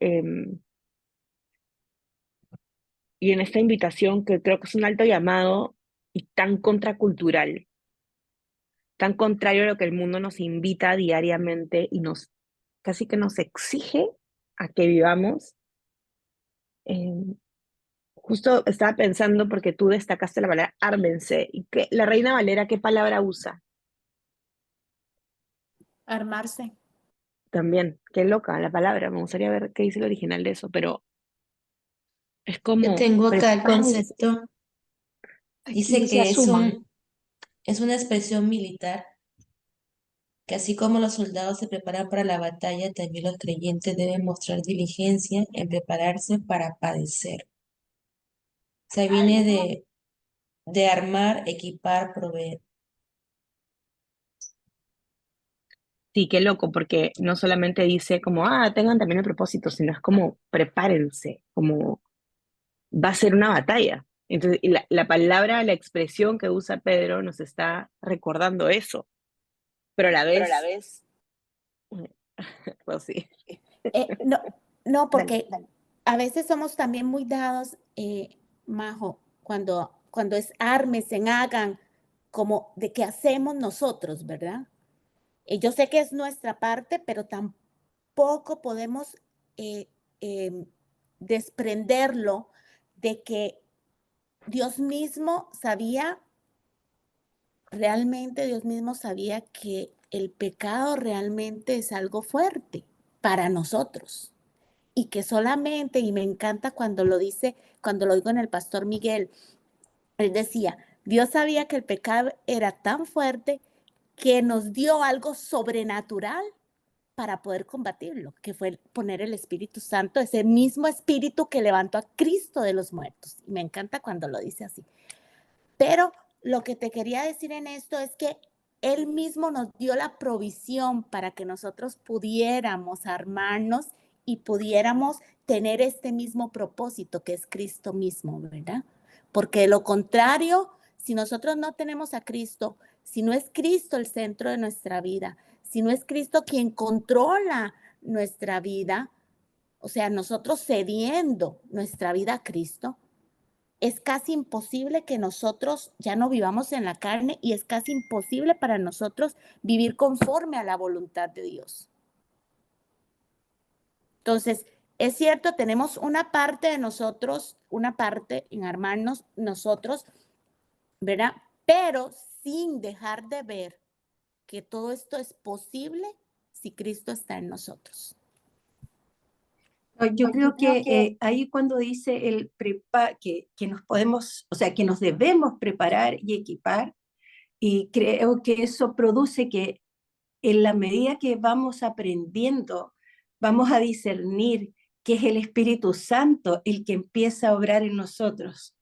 Speaker 8: y en esta invitación que creo que es un alto llamado y tan contracultural, tan contrario a lo que el mundo nos invita diariamente y casi que nos exige a que vivamos,
Speaker 1: Justo estaba pensando porque tú destacaste la palabra ármense. ¿Y que la Reina Valera qué palabra usa?
Speaker 7: Armarse.
Speaker 1: También, qué loca la palabra. Me gustaría ver qué dice el original de eso, pero es
Speaker 5: Yo
Speaker 1: como
Speaker 5: tengo acá el
Speaker 1: prepárense.
Speaker 5: concepto,
Speaker 6: Aquí
Speaker 5: dice
Speaker 6: dice
Speaker 5: que
Speaker 6: asuman.
Speaker 5: es una expresión militar, que así como los soldados se preparan para la batalla, también los creyentes deben mostrar diligencia en prepararse para padecer. O sea, viene de armar, equipar, proveer.
Speaker 1: Sí, qué loco, porque no solamente dice como, tengan también el propósito, sino es como prepárense, como va a ser una batalla. Entonces, y la palabra, la expresión que usa Pedro nos está recordando eso, pero a la vez, pues sí,
Speaker 7: No, no,
Speaker 1: dale.
Speaker 7: porque a veces somos también muy dados, Majo, cuando es ármense, hagan, como de qué hacemos nosotros, ¿verdad? Yo sé que es nuestra parte, pero tampoco podemos eh, em, desprenderlo de que Dios mismo sabía, realmente Dios mismo sabía que el pecado realmente es algo fuerte para nosotros y que solamente, y me encanta cuando lo dice, cuando lo oigo en el pastor Miguel, él decía, Dios sabía que el pecado era tan fuerte que nos dio algo sobrenatural para poder combatirlo, que fue poner el Espíritu Santo, ese mismo Espíritu que levantó a Cristo de los muertos. Y me encanta cuando lo dice así. Pero lo que te quería decir en esto es que Él mismo nos dio la provisión para que nosotros pudiéramos armarnos y pudiéramos tener este mismo propósito que es Cristo mismo, ¿verdad? Porque de lo contrario, si nosotros no tenemos a Cristo, si no es Cristo el centro de nuestra vida, si no es Cristo quien controla nuestra vida, o sea, nosotros cediendo nuestra vida a Cristo, es casi imposible que nosotros ya no vivamos en la carne y es casi imposible para nosotros vivir conforme a la voluntad de Dios. Entonces, es cierto, tenemos una parte de nosotros, una parte en armarnos nosotros, ¿verdad? Pero sin dejar de ver que todo esto es posible si Cristo está en nosotros.
Speaker 9: No, yo creo que ahí cuando dice que nos podemos, o sea, que nos debemos preparar y equipar, y creo que eso produce que en la medida que vamos aprendiendo, vamos a discernir que es el Espíritu Santo el que empieza a obrar en nosotros,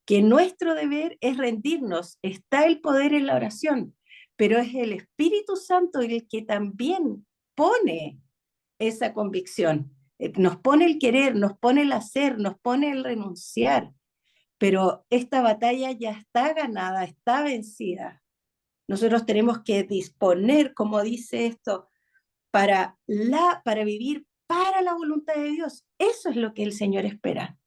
Speaker 9: que nuestro deber es rendirnos, está el poder en la oración, pero es el Espíritu Santo el que también pone esa convicción. Nos pone el querer, nos pone el hacer, nos pone el renunciar, pero esta batalla ya está ganada, está vencida. Nosotros tenemos que disponer, como dice esto, para vivir para la voluntad de Dios. Eso es lo que el Señor espera.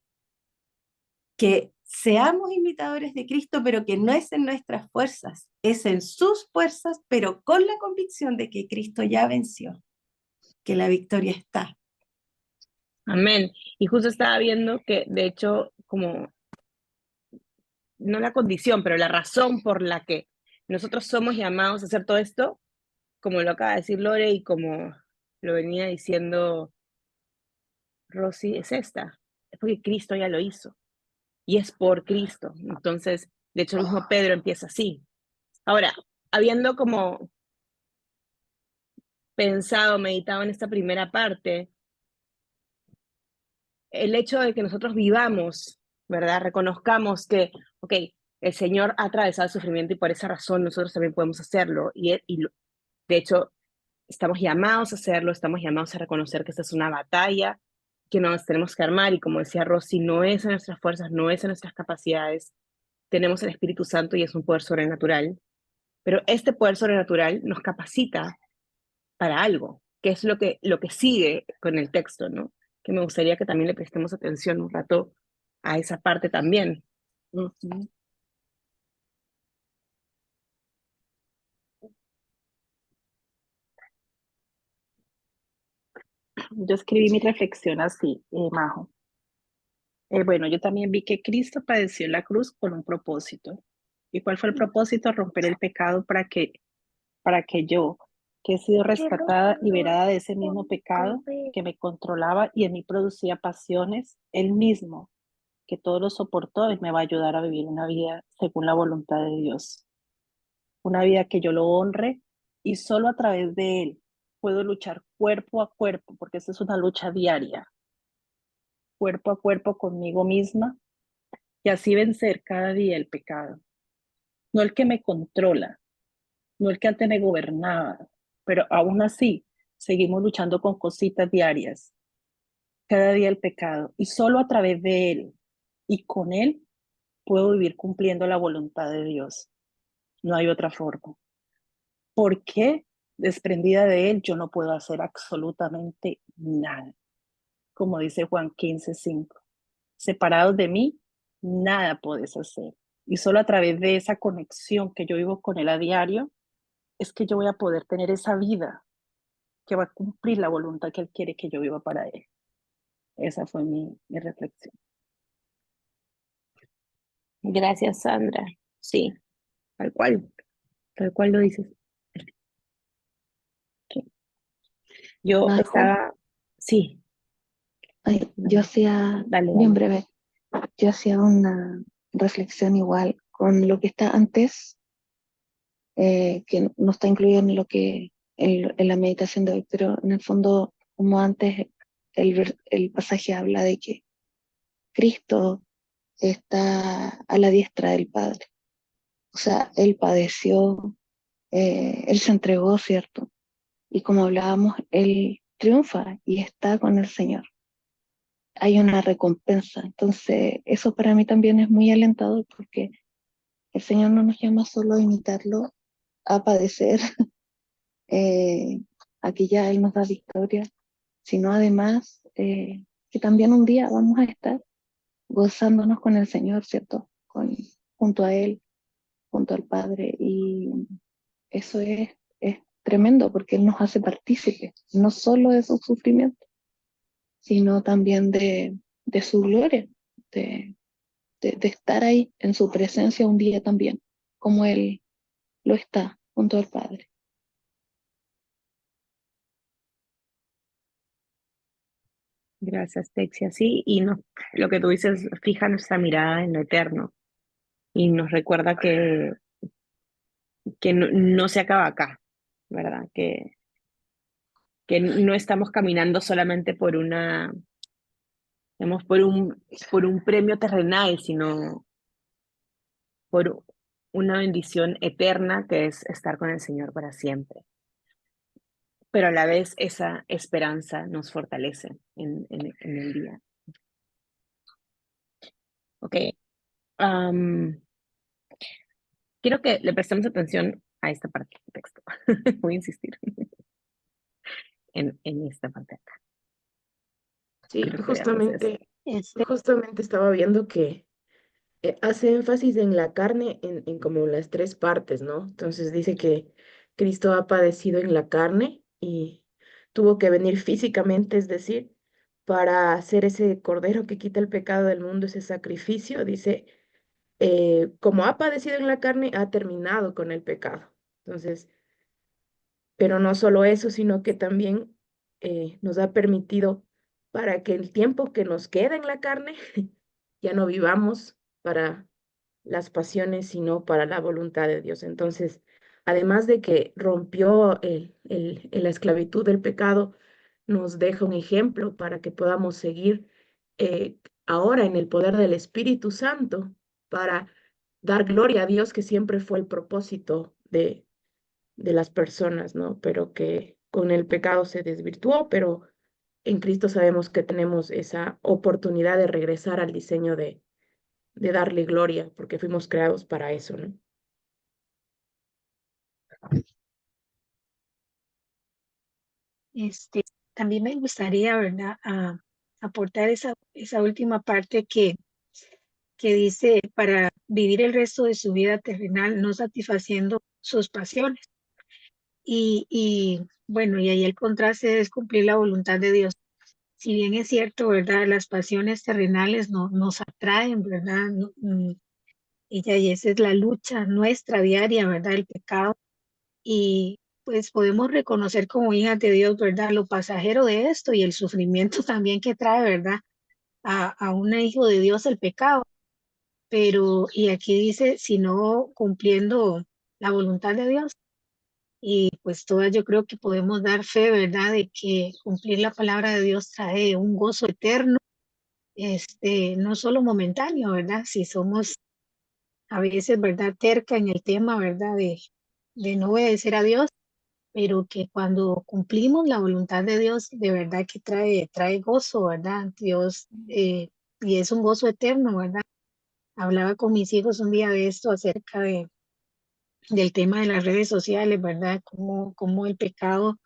Speaker 9: Que seamos imitadores de Cristo, pero que no es en nuestras fuerzas, es en sus fuerzas, pero con la convicción de que Cristo ya venció, que la victoria está.
Speaker 1: Amén. Y justo estaba viendo que, de hecho, como, no la condición, pero la razón por la que nosotros somos llamados a hacer todo esto, como lo acaba de decir Lore y como lo venía diciendo Rosy, es esta. Es porque Cristo ya lo hizo. Y es por Cristo. Entonces, de hecho, el mismo Pedro empieza así. Ahora, habiendo como pensado, meditado en esta primera parte, el hecho de que nosotros vivamos, ¿verdad? Reconozcamos que, ok, el Señor ha atravesado el sufrimiento y por esa razón nosotros también podemos hacerlo. De hecho, estamos llamados a hacerlo, estamos llamados a reconocer que esta es una batalla, que nos tenemos que armar y como decía Rosy, no es en nuestras fuerzas, no es en nuestras capacidades. Tenemos el Espíritu Santo y es un poder sobrenatural, pero este poder sobrenatural nos capacita para algo, que es lo que sigue con el texto, ¿no? Que me gustaría que también le prestemos atención un rato a esa parte también.
Speaker 8: Yo escribí mi reflexión así, Majo. Bueno, yo también vi que Cristo padeció en la cruz con un propósito. ¿Y cuál fue el propósito? Romper el pecado para que yo, que he sido rescatada y liberada de ese mismo pecado que me controlaba y en mí producía pasiones, Él mismo, que todo lo soportó, Él me va a ayudar a vivir una vida según la voluntad de Dios. Una vida que yo lo honre y solo a través de Él puedo luchar cuerpo a cuerpo, porque esta es una lucha diaria, cuerpo a cuerpo conmigo misma y así vencer cada día el pecado. No el que me controla, no el que antes me gobernaba, pero aún así seguimos luchando con cositas diarias, cada día el pecado, y solo a través de Él y con Él puedo vivir cumpliendo la voluntad de Dios. No hay otra forma. ¿Por qué? Desprendida de Él, yo no puedo hacer absolutamente nada. Como dice Juan 15:5. Separados de mí, nada puedes hacer. Y solo a través de esa conexión que yo vivo con Él a diario, es que yo voy a poder tener esa vida que va a cumplir la voluntad que Él quiere que yo viva para Él. Esa fue mi reflexión.
Speaker 1: Gracias, Sandra. Sí, tal cual lo dices. Sí. Yo
Speaker 6: Majo,
Speaker 1: estaba, sí,
Speaker 6: yo hacía,
Speaker 1: dale,
Speaker 6: bien
Speaker 1: dale.
Speaker 6: breve, yo hacía una reflexión igual con lo que está antes, que no está incluido en lo que, en la meditación de hoy, pero en el fondo, como antes, el pasaje habla de que Cristo está a la diestra del Padre. O sea, Él padeció, Él se entregó, ¿cierto? Y como hablábamos, Él triunfa y está con el Señor. Hay una recompensa. Entonces, eso para mí también es muy alentador porque el Señor no nos llama solo a imitarlo, a padecer, eh, a que ya Él nos da victoria, sino además que también un día vamos a estar gozándonos con el Señor, ¿cierto? Junto a Él, junto al Padre. Y eso es tremendo porque Él nos hace partícipes, no solo de su sufrimiento, sino también de su gloria, de, de estar ahí en su presencia un día también, como Él lo está junto al Padre.
Speaker 1: Gracias, Texia. Sí, y no, lo que tú dices fija nuestra mirada en lo eterno y nos recuerda que no se acaba acá, ¿verdad? Que no estamos caminando solamente por una, digamos, por un premio terrenal, sino por una bendición eterna que es estar con el Señor para siempre. Pero a la vez esa esperanza nos fortalece en el día. Ok. Am, quiero que le prestemos atención a esta parte del texto. Voy a insistir en esta parte de acá.
Speaker 10: Sí,
Speaker 1: Quiero que veamos esto.
Speaker 10: justamente estaba viendo que hace énfasis en la carne en como las tres partes, ¿no? Entonces dice que Cristo ha padecido en la carne y tuvo que venir físicamente, es decir, para hacer ese cordero que quita el pecado del mundo, ese sacrificio, dice, como ha padecido en la carne, ha terminado con el pecado. Entonces, pero no solo eso, sino que también nos ha permitido para que el tiempo que nos queda en la carne ya no vivamos para las pasiones, sino para la voluntad de Dios. Entonces, además de que rompió la esclavitud del pecado, nos deja un ejemplo para que podamos seguir ahora en el poder del Espíritu Santo para dar gloria a Dios, que siempre fue el propósito de las personas, ¿no? Pero que con el pecado se desvirtuó, pero en Cristo sabemos que tenemos esa oportunidad de regresar al diseño de darle gloria, porque fuimos creados para eso, ¿no?
Speaker 11: También me gustaría, ¿verdad?, aportar esa última parte que dice para vivir el resto de su vida terrenal no satisfaciendo sus pasiones. Y bueno, y ahí el contraste es cumplir la voluntad de Dios. si bien es cierto, ¿verdad? Las pasiones terrenales nos atraen, ¿verdad? Y esa es la lucha nuestra diaria, ¿verdad? El pecado. Y pues podemos reconocer como hijas de Dios, ¿verdad? Lo pasajero de esto y el sufrimiento también que trae, ¿verdad? A un hijo de Dios el pecado. Pero, y aquí dice, si no cumpliendo la voluntad de Dios. Y pues todas yo creo que podemos dar fe, ¿verdad? De que cumplir la palabra de Dios trae un gozo eterno, no solo momentáneo, ¿verdad? Si somos a veces, ¿verdad? Terca en el tema, ¿verdad? De no obedecer a Dios, pero que cuando cumplimos la voluntad de Dios, de verdad que trae gozo, ¿verdad? Dios, y es un gozo eterno, ¿verdad? Hablaba con mis hijos un día de esto acerca del tema de las redes sociales, ¿verdad? Cómo el pecado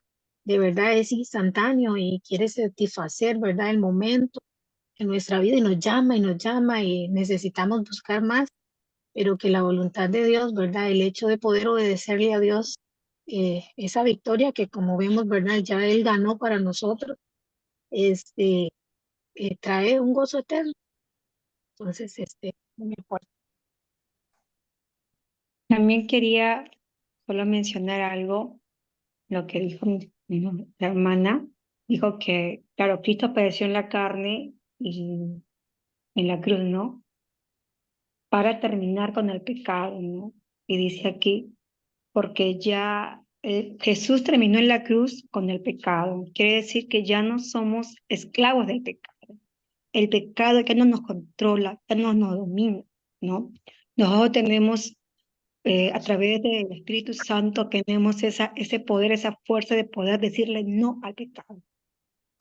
Speaker 11: de verdad es instantáneo y quiere satisfacer, ¿verdad? El momento en nuestra vida y nos llama y necesitamos buscar más, pero que la voluntad de Dios, ¿verdad? El hecho de poder obedecerle a Dios, esa victoria que como vemos, ¿verdad? Ya Él ganó para nosotros, este, trae un gozo eterno. Entonces, no me importa.
Speaker 12: También quería solo mencionar algo, lo que dijo mi hermana. Dijo que, claro, Cristo apareció en la carne y en la cruz, ¿no? Para terminar con el pecado, ¿no? Y dice aquí, porque ya Jesús terminó en la cruz con el pecado. Quiere decir que ya no somos esclavos del pecado. El pecado ya no nos controla, ya no nos domina, ¿no? Nosotros tenemos, a través del Espíritu Santo, tenemos ese poder, esa fuerza de poder decirle no al pecado.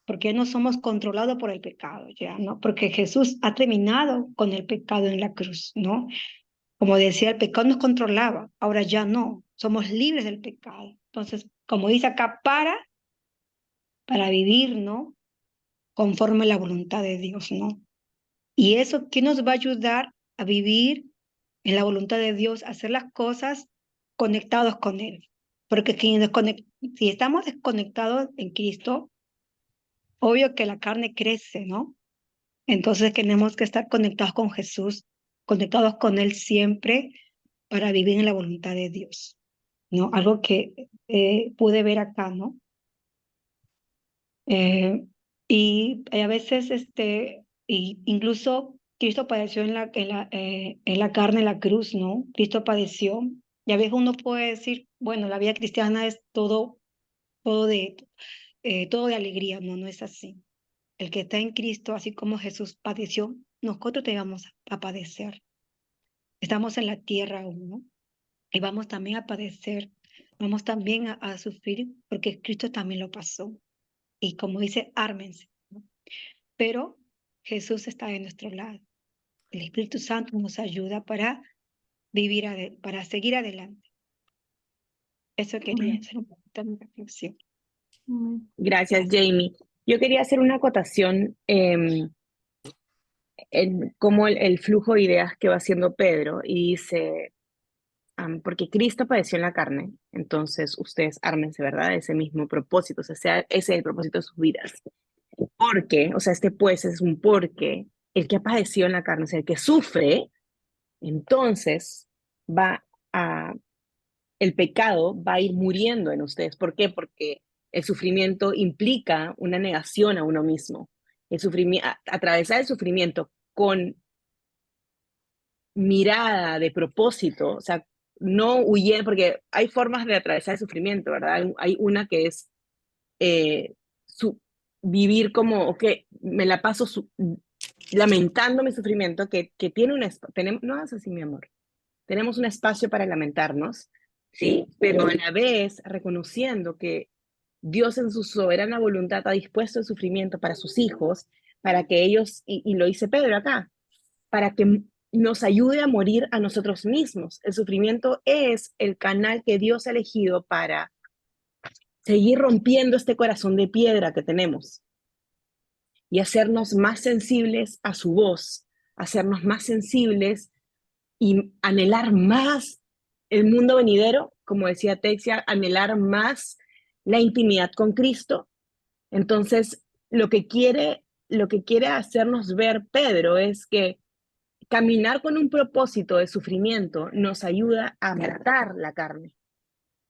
Speaker 12: Porque ya no somos controlados por el pecado, ya, ¿no? Porque Jesús ha terminado con el pecado en la cruz, ¿no? Como decía, el pecado nos controlaba, ahora ya no, somos libres del pecado. Entonces, como dice acá, para vivir, ¿no? Conforme a la voluntad de Dios, ¿no? Y eso, ¿qué nos va a ayudar a vivir en la voluntad de Dios, a hacer las cosas conectados con Él? Porque si estamos desconectados en Cristo, obvio que la carne crece, ¿no? Entonces tenemos que estar conectados con Jesús, conectados con Él siempre para vivir en la voluntad de Dios, ¿no? Algo que pude ver acá, ¿no? Y a veces, incluso Cristo padeció en la carne, en la cruz, ¿no? Cristo padeció. Y a veces uno puede decir, bueno, la vida cristiana es todo de alegría. No, no es así. El que está en Cristo, así como Jesús padeció, nosotros te vamos a padecer. Estamos en la tierra aún, ¿no? Y vamos también a padecer, vamos también a sufrir, porque Cristo también lo pasó. Y como dice, ármense, ¿no? Pero Jesús está de nuestro lado. El Espíritu Santo nos ayuda para para seguir adelante. Eso quería hacer un poquito de reflexión.
Speaker 1: Gracias, Jamie. Yo quería hacer una acotación en cómo el flujo de ideas que va haciendo Pedro y dice, porque Cristo padeció en la carne, entonces ustedes ármense, ¿verdad? Ese mismo propósito, o sea, ese es el propósito de sus vidas. Porque, o sea, pues es un porque, el que ha padecido en la carne, o sea, el que sufre, entonces va a, el pecado va a ir muriendo en ustedes. ¿Por qué? Porque el sufrimiento implica una negación a uno mismo. El sufrimiento, atravesar el sufrimiento con mirada de propósito, o sea, no huyendo, porque hay formas de atravesar el sufrimiento, ¿verdad? Hay una que es vivir como, ok, me la paso lamentando mi sufrimiento, que tiene no es así, mi amor, tenemos un espacio para lamentarnos, ¿sí? Pero a la vez reconociendo que Dios en su soberana voluntad ha dispuesto el sufrimiento para sus hijos, para que ellos, y lo dice Pedro acá, para que nos ayude a morir a nosotros mismos. El sufrimiento es el canal que Dios ha elegido para seguir rompiendo este corazón de piedra que tenemos y hacernos más sensibles a su voz, hacernos más sensibles y anhelar más el mundo venidero, como decía Texia, anhelar más la intimidad con Cristo. Entonces,
Speaker 8: lo que quiere hacernos ver Pedro es que caminar con un propósito de sufrimiento nos ayuda a matar la carne.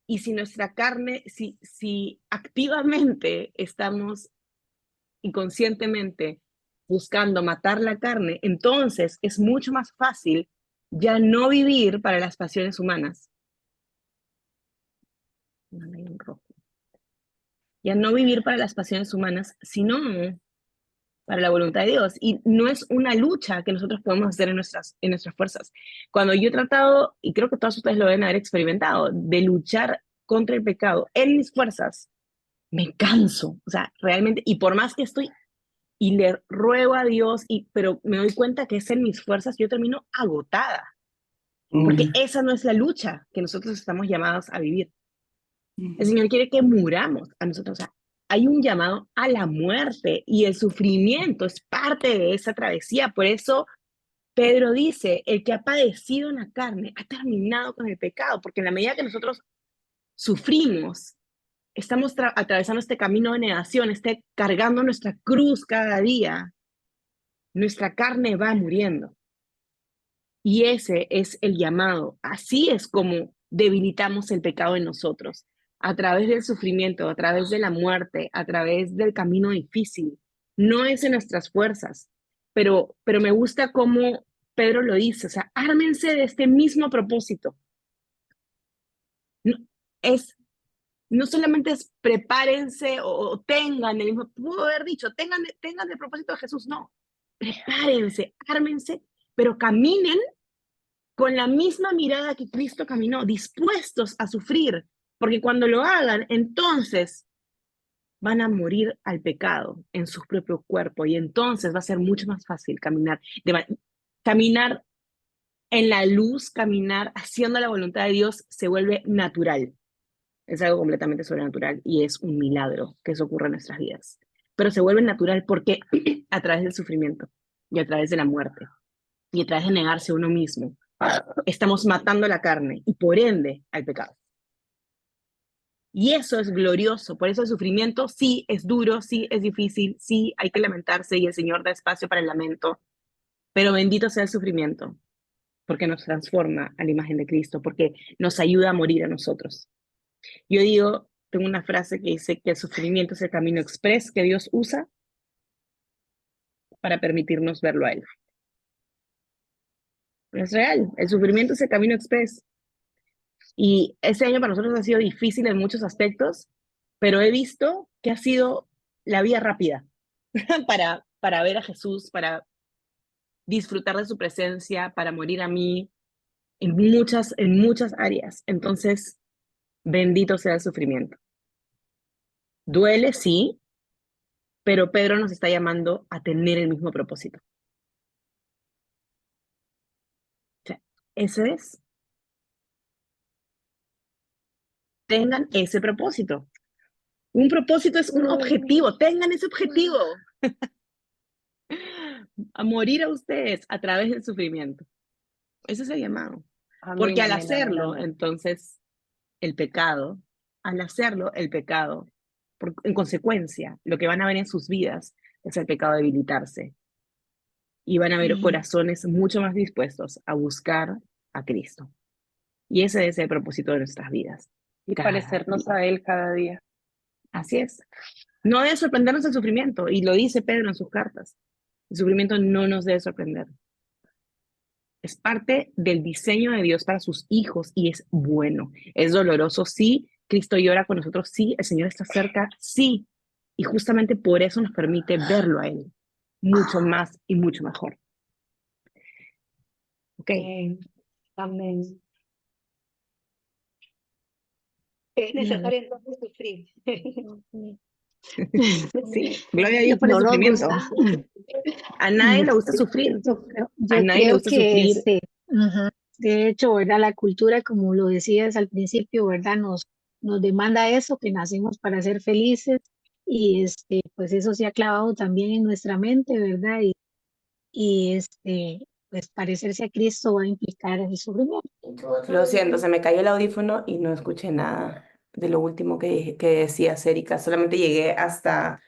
Speaker 8: Y si nuestra carne, si activamente estamos inconscientemente buscando matar la carne, entonces es mucho más fácil ya no vivir para las pasiones humanas. Ya no vivir para las pasiones humanas, sino para la voluntad de Dios. Y no es una lucha que nosotros podemos hacer en nuestras fuerzas. Cuando yo he tratado, y creo que todos ustedes lo deben haber experimentado, de luchar contra el pecado en mis fuerzas, me canso. O sea, realmente, y por más que estoy y le ruego a Dios, pero me doy cuenta que es en mis fuerzas, yo termino agotada. Porque esa no es la lucha que nosotros estamos llamados a vivir. El Señor quiere que muramos a nosotros. O sea, hay un llamado a la muerte y el sufrimiento es parte de esa travesía. Por eso Pedro dice, el que ha padecido en la carne ha terminado con el pecado, porque en la medida que nosotros sufrimos, estamos atravesando este camino de negación, cargando nuestra cruz cada día, nuestra carne va muriendo. Y ese es el llamado. Así es como debilitamos el pecado en nosotros, a través del sufrimiento, a través de la muerte, a través del camino difícil. No es en nuestras fuerzas, pero me gusta cómo Pedro lo dice, o sea, ármense de este mismo propósito. No solamente es prepárense o tengan el mismo, pudo haber dicho, tengan el propósito de Jesús, no. Prepárense, ármense, pero caminen con la misma mirada que Cristo caminó, dispuestos a sufrir, porque cuando lo hagan, entonces van a morir al pecado en su propio cuerpo y entonces va a ser mucho más fácil caminar en la luz, caminar haciendo la voluntad de Dios se vuelve natural. Es algo completamente sobrenatural y es un milagro que eso ocurra en nuestras vidas. Pero se vuelve natural porque a través del sufrimiento y a través de la muerte y a través de negarse a uno mismo, estamos matando la carne y por ende al pecado. Y eso es glorioso, por eso el sufrimiento sí es duro, sí es difícil, sí hay que lamentarse y el Señor da espacio para el lamento, pero bendito sea el sufrimiento, porque nos transforma a la imagen de Cristo, porque nos ayuda a morir a nosotros. Yo digo, tengo una frase que dice que el sufrimiento es el camino express que Dios usa para permitirnos verlo a Él. Es real, el sufrimiento es el camino express. Y ese año para nosotros ha sido difícil en muchos aspectos, pero he visto que ha sido la vía rápida para ver a Jesús, para disfrutar de su presencia, para morir a mí en muchas áreas. Entonces, bendito sea el sufrimiento. Duele, sí, pero Pedro nos está llamando a tener el mismo propósito. O sea, ese es. Tengan ese propósito. Un propósito es un objetivo. Tengan ese objetivo. A morir a ustedes a través del sufrimiento. Ese es el llamado. Porque al hacerlo, entonces, el pecado, en consecuencia, lo que van a ver en sus vidas es el pecado debilitarse. Y van a ver corazones mucho más dispuestos a buscar a Cristo. Y ese es el propósito de nuestras vidas. Y parecernos a Él cada día. Así es. No debe sorprendernos el sufrimiento, y lo dice Pedro en sus cartas. El sufrimiento no nos debe sorprender. Es parte del diseño de Dios para sus hijos y es bueno. Es doloroso, sí. Cristo llora con nosotros, sí. El Señor está cerca, sí. Y justamente por eso nos permite verlo a Él mucho más y mucho mejor. Ok.
Speaker 12: Amén. Es necesario entonces sufrir.
Speaker 8: Sí, gloria a Dios por el sufrimiento. A nadie le gusta sufrir. A nadie le gusta sufrir.
Speaker 11: De hecho, ¿verdad? La cultura, como lo decías al principio, ¿verdad? Nos demanda eso, que nacimos para ser felices y pues eso se ha clavado también en nuestra mente, ¿verdad? Y pues parecerse a Cristo va a implicar el sufrimiento.
Speaker 1: Lo siento, se me cayó el audífono y no escuché nada de lo último que decía Erika. Solamente llegué hasta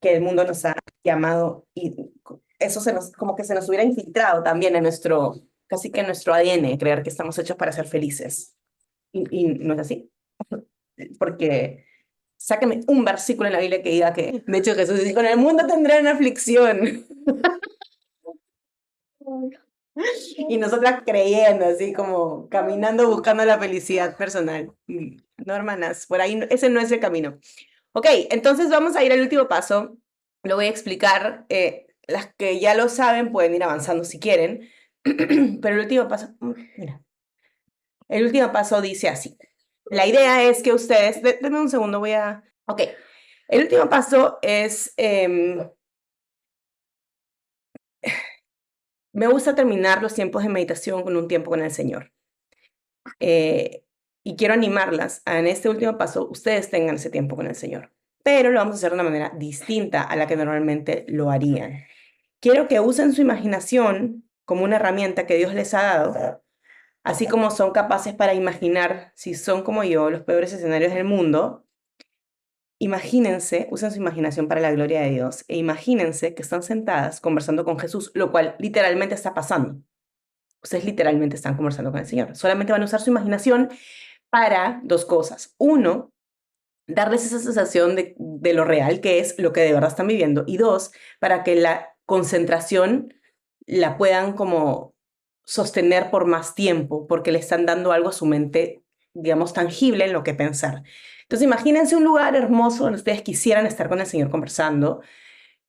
Speaker 1: que el mundo nos ha llamado y eso como que se nos hubiera infiltrado también en nuestro, casi que en nuestro ADN, creer que estamos hechos para ser felices. Y no es así. Porque sáqueme un versículo en la Biblia que diga que, de hecho, Jesús dice, con el mundo tendrán aflicción. Y nosotras creyendo, así como caminando buscando la felicidad personal. No, hermanas, por ahí ese no es el camino. Ok, entonces vamos a ir al último paso. Lo voy a explicar. Las que ya lo saben pueden ir avanzando si quieren. Pero el último paso, mira. El último paso dice así. La idea es que ustedes, denme un segundo, voy a... Ok, el último paso es... me gusta terminar los tiempos de meditación con un tiempo con el Señor. Y quiero animarlas a en este último paso, ustedes tengan ese tiempo con el Señor. Pero lo vamos a hacer de una manera distinta a la que normalmente lo harían. Quiero que usen su imaginación como una herramienta que Dios les ha dado, así como son capaces para imaginar, si son como yo, los peores escenarios del mundo. Imagínense, usen su imaginación para la gloria de Dios e imagínense que están sentadas conversando con Jesús, lo cual literalmente está pasando. Ustedes literalmente están conversando con el Señor. Solamente van a usar su imaginación para dos cosas. Uno, darles esa sensación de lo real que es lo que de verdad están viviendo. Y dos, para que la concentración la puedan como sostener por más tiempo, porque le están dando algo a su mente, digamos, tangible en lo que pensar. Entonces, imagínense un lugar hermoso donde ustedes quisieran estar con el Señor conversando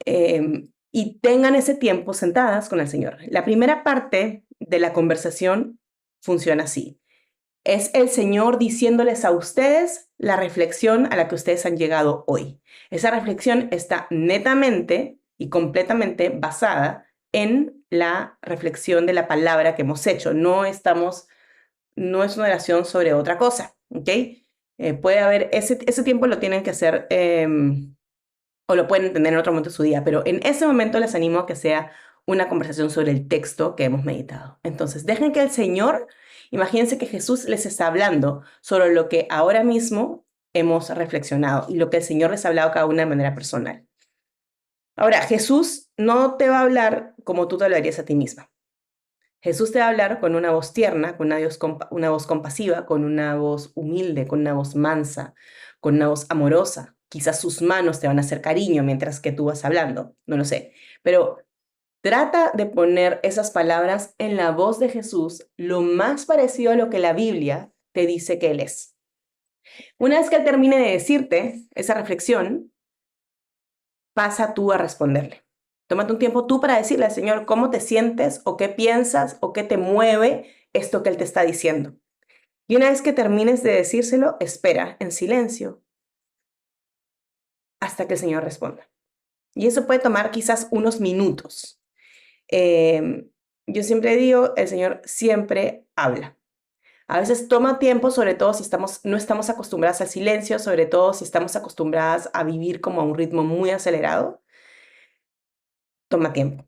Speaker 1: y tengan ese tiempo sentadas con el Señor. La primera parte de la conversación funciona así. Es el Señor diciéndoles a ustedes la reflexión a la que ustedes han llegado hoy. Esa reflexión está netamente y completamente basada en la reflexión de la palabra que hemos hecho. No es una oración sobre otra cosa, ¿ok? Puede haber, ese tiempo lo tienen que hacer o lo pueden entender en otro momento de su día, pero en ese momento les animo a que sea una conversación sobre el texto que hemos meditado. Entonces, dejen que el Señor, imagínense que Jesús les está hablando sobre lo que ahora mismo hemos reflexionado y lo que el Señor les ha hablado cada una de manera personal. Ahora, Jesús no te va a hablar como tú te lo harías a ti misma. Jesús te va a hablar con una voz tierna, con una voz compasiva, con una voz humilde, con una voz mansa, con una voz amorosa. Quizás sus manos te van a hacer cariño mientras que tú vas hablando, no lo sé. Pero trata de poner esas palabras en la voz de Jesús lo más parecido a lo que la Biblia te dice que Él es. Una vez que Él termine de decirte esa reflexión, pasa tú a responderle. Tómate un tiempo tú para decirle al Señor cómo te sientes o qué piensas o qué te mueve esto que Él te está diciendo. Y una vez que termines de decírselo, espera en silencio hasta que el Señor responda. Y eso puede tomar quizás unos minutos. Yo siempre digo, el Señor siempre habla. A veces toma tiempo, sobre todo si no estamos acostumbradas al silencio, sobre todo si estamos acostumbradas a vivir como a un ritmo muy acelerado. Toma tiempo.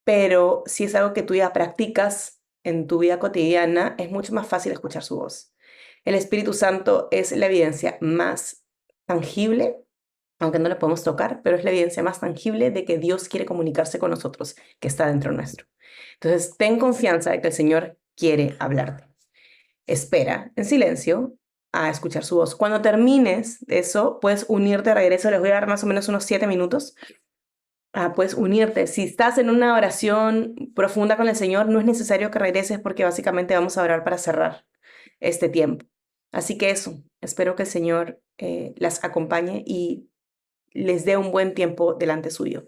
Speaker 1: Pero si es algo que tú ya practicas en tu vida cotidiana, es mucho más fácil escuchar su voz. El Espíritu Santo es la evidencia más tangible, aunque no la podemos tocar, pero es la evidencia más tangible de que Dios quiere comunicarse con nosotros, que está dentro nuestro. Entonces, ten confianza de que el Señor quiere hablarte. Espera en silencio a escuchar su voz. Cuando termines de eso, puedes unirte de regreso. Les voy a dar más o menos unos 7 minutos. Puedes unirte. Si estás en una oración profunda con el Señor, no es necesario que regreses porque básicamente vamos a orar para cerrar este tiempo. Así que eso, espero que el Señor las acompañe y les dé un buen tiempo delante suyo.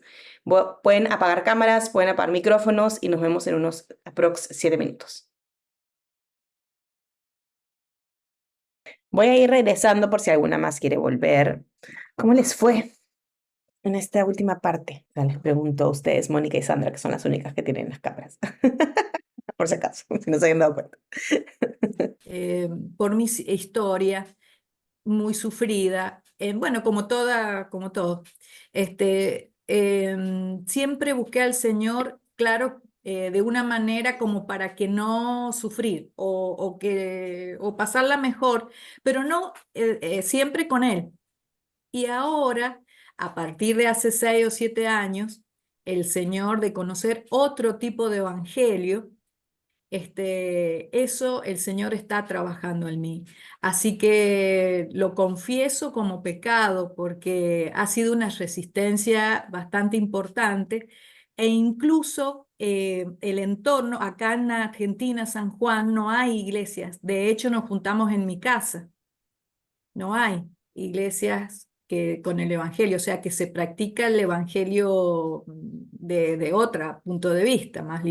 Speaker 1: Pueden apagar cámaras, pueden apagar micrófonos y nos vemos en unos aprox 7 minutos. Voy a ir regresando por si alguna más quiere volver. ¿Cómo les fue en esta última parte? Les pregunto a ustedes, Mónica y Sandra, que son las únicas que tienen las cámaras. Por si acaso, si no se habían dado cuenta.
Speaker 2: Por mi historia muy sufrida, bueno, como todo, siempre busqué al Señor, claro, de una manera como para que no sufrir o pasarla mejor, pero no siempre con Él. Y ahora, a partir de hace 6 o 7 años, el Señor, de conocer otro tipo de evangelio, eso el Señor está trabajando en mí. Así que lo confieso como pecado porque ha sido una resistencia bastante importante e incluso el entorno, acá en Argentina, San Juan, no hay iglesias. De hecho, nos juntamos en mi casa. No hay iglesias con el evangelio, o sea, que se practica el evangelio de otro punto de vista, más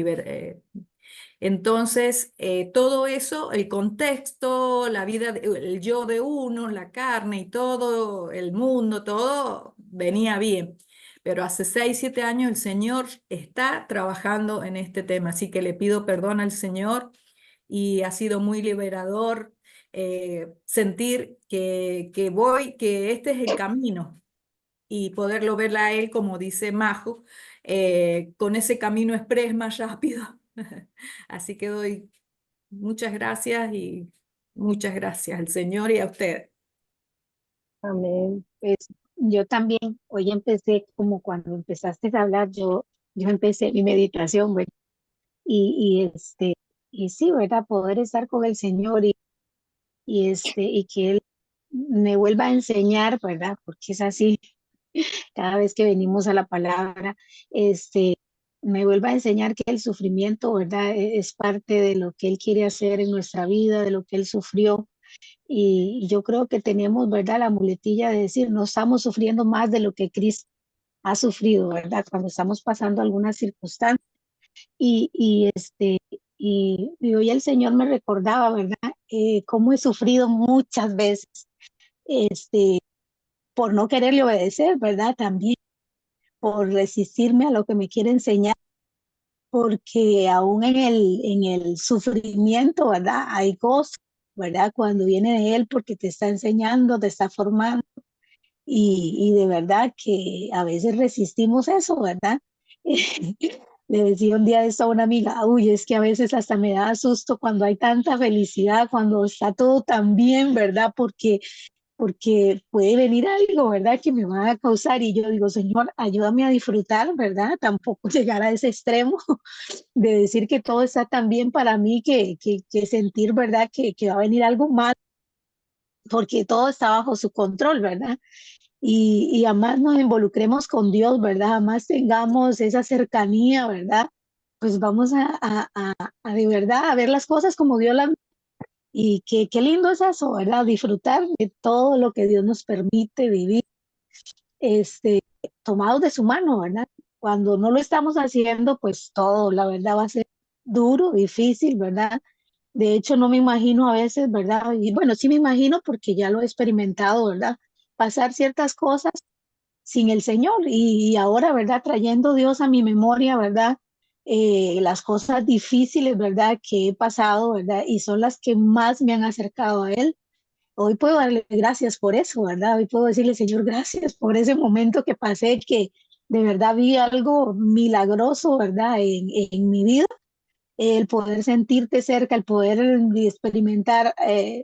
Speaker 2: entonces, todo eso, el contexto, la vida, el yo de uno, la carne y todo, el mundo, todo venía bien. Pero hace 6, 7 años el Señor está trabajando en este tema, así que le pido perdón al Señor y ha sido muy liberador sentir que este es el camino y poderlo ver a Él, como dice Majo, con ese camino express más rápido. Así que doy muchas gracias y muchas gracias al Señor y a usted.
Speaker 11: Amén. Pues yo también, hoy empecé como cuando empezaste a hablar, yo empecé mi meditación, ¿verdad? Y sí, ¿verdad? Poder estar con el Señor y que Él me vuelva a enseñar, ¿verdad? Porque es así, cada vez que venimos a la palabra, me vuelva a enseñar que el sufrimiento, ¿verdad? Es parte de lo que Él quiere hacer en nuestra vida, de lo que Él sufrió. Y yo creo que tenemos, ¿verdad? La muletilla de decir, no estamos sufriendo más de lo que Cristo ha sufrido, ¿verdad? Cuando estamos pasando alguna circunstancia. Y, y, este, y hoy el Señor me recordaba, ¿verdad? Cómo he sufrido muchas veces, este, por no quererle obedecer, ¿verdad? También por resistirme a lo que me quiere enseñar, porque aún en el sufrimiento, ¿verdad? Hay gozo, ¿verdad? Cuando viene de Él porque te está enseñando, te está formando y de verdad que a veces resistimos eso, ¿verdad? Le decía un día esto a una amiga, uy, es que a veces hasta me da susto cuando hay tanta felicidad, cuando está todo tan bien, ¿verdad? Porque puede venir algo, ¿verdad? Que me va a causar y yo digo, Señor, ayúdame a disfrutar, ¿verdad? Tampoco llegar a ese extremo de decir que todo está tan bien para mí que sentir, ¿verdad? Que va a venir algo mal, porque todo está bajo su control, ¿verdad? Y además nos involucremos con Dios, ¿verdad? Además tengamos esa cercanía, ¿verdad? Pues vamos a de verdad a ver las cosas como Dios las... Y qué lindo es eso, ¿verdad? Disfrutar de todo lo que Dios nos permite vivir, este, tomados de su mano, ¿verdad? Cuando no lo estamos haciendo, pues todo, la verdad, va a ser duro, difícil, ¿verdad? De hecho, no me imagino a veces, ¿verdad? Y bueno, sí me imagino porque ya lo he experimentado, ¿verdad? Pasar ciertas cosas sin el Señor y ahora, ¿verdad? Trayendo Dios a mi memoria, ¿verdad? Las cosas difíciles, ¿verdad? Que he pasado, ¿verdad? Y son las que más me han acercado a Él. Hoy puedo darle gracias por eso, ¿verdad? Hoy puedo decirle, Señor, gracias por ese momento que pasé, que de verdad vi algo milagroso, ¿verdad? En mi vida, el poder sentirte cerca, el poder experimentar,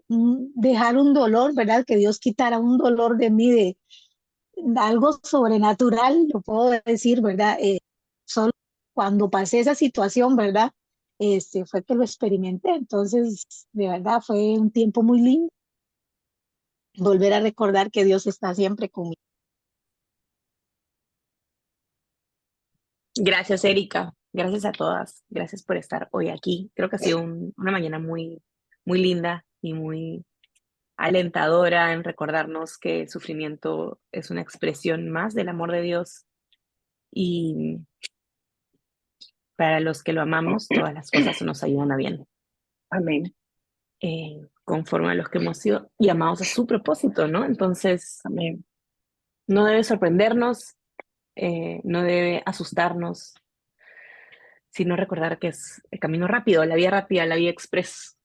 Speaker 11: dejar un dolor, ¿verdad? Que Dios quitara un dolor de mí, de algo sobrenatural, lo puedo decir, ¿verdad? Solo cuando pasé esa situación, ¿verdad? Fue que lo experimenté. Entonces, de verdad, fue un tiempo muy lindo volver a recordar que Dios está siempre conmigo.
Speaker 8: Gracias, Erika. Gracias a todas. Gracias por estar hoy aquí. Creo que ha sido una mañana muy, muy linda y muy alentadora en recordarnos que el sufrimiento es una expresión más del amor de Dios y para los que lo amamos, todas las cosas nos ayudan a bien.
Speaker 1: Amén.
Speaker 8: Conforme a los que hemos sido llamados a su propósito, ¿no? Entonces,
Speaker 1: Amén.
Speaker 8: no debe sorprendernos, no debe asustarnos, sino recordar que es el camino rápido, la vía express,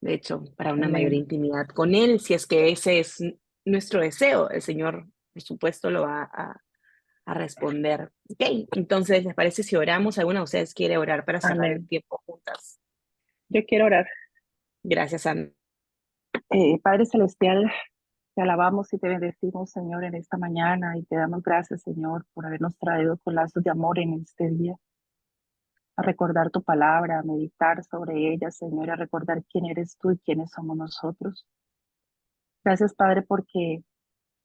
Speaker 8: de hecho, para una mayor
Speaker 1: Amén.
Speaker 8: intimidad con Él, si es que ese es nuestro deseo, el Señor, por supuesto, lo va a responder. Ok, entonces, ¿les parece si oramos? ¿Alguna de ustedes quiere orar para cerrar el
Speaker 1: Amén.
Speaker 8: tiempo juntas?
Speaker 1: Yo quiero orar.
Speaker 8: Gracias, Ana.
Speaker 1: Padre Celestial,
Speaker 8: Te alabamos y te bendecimos, Señor, en esta mañana y te damos gracias, Señor, por habernos traído con lazos de amor en este día, a recordar tu palabra, a meditar sobre ella, Señor, y a recordar quién eres tú y quiénes somos nosotros. Gracias, Padre, porque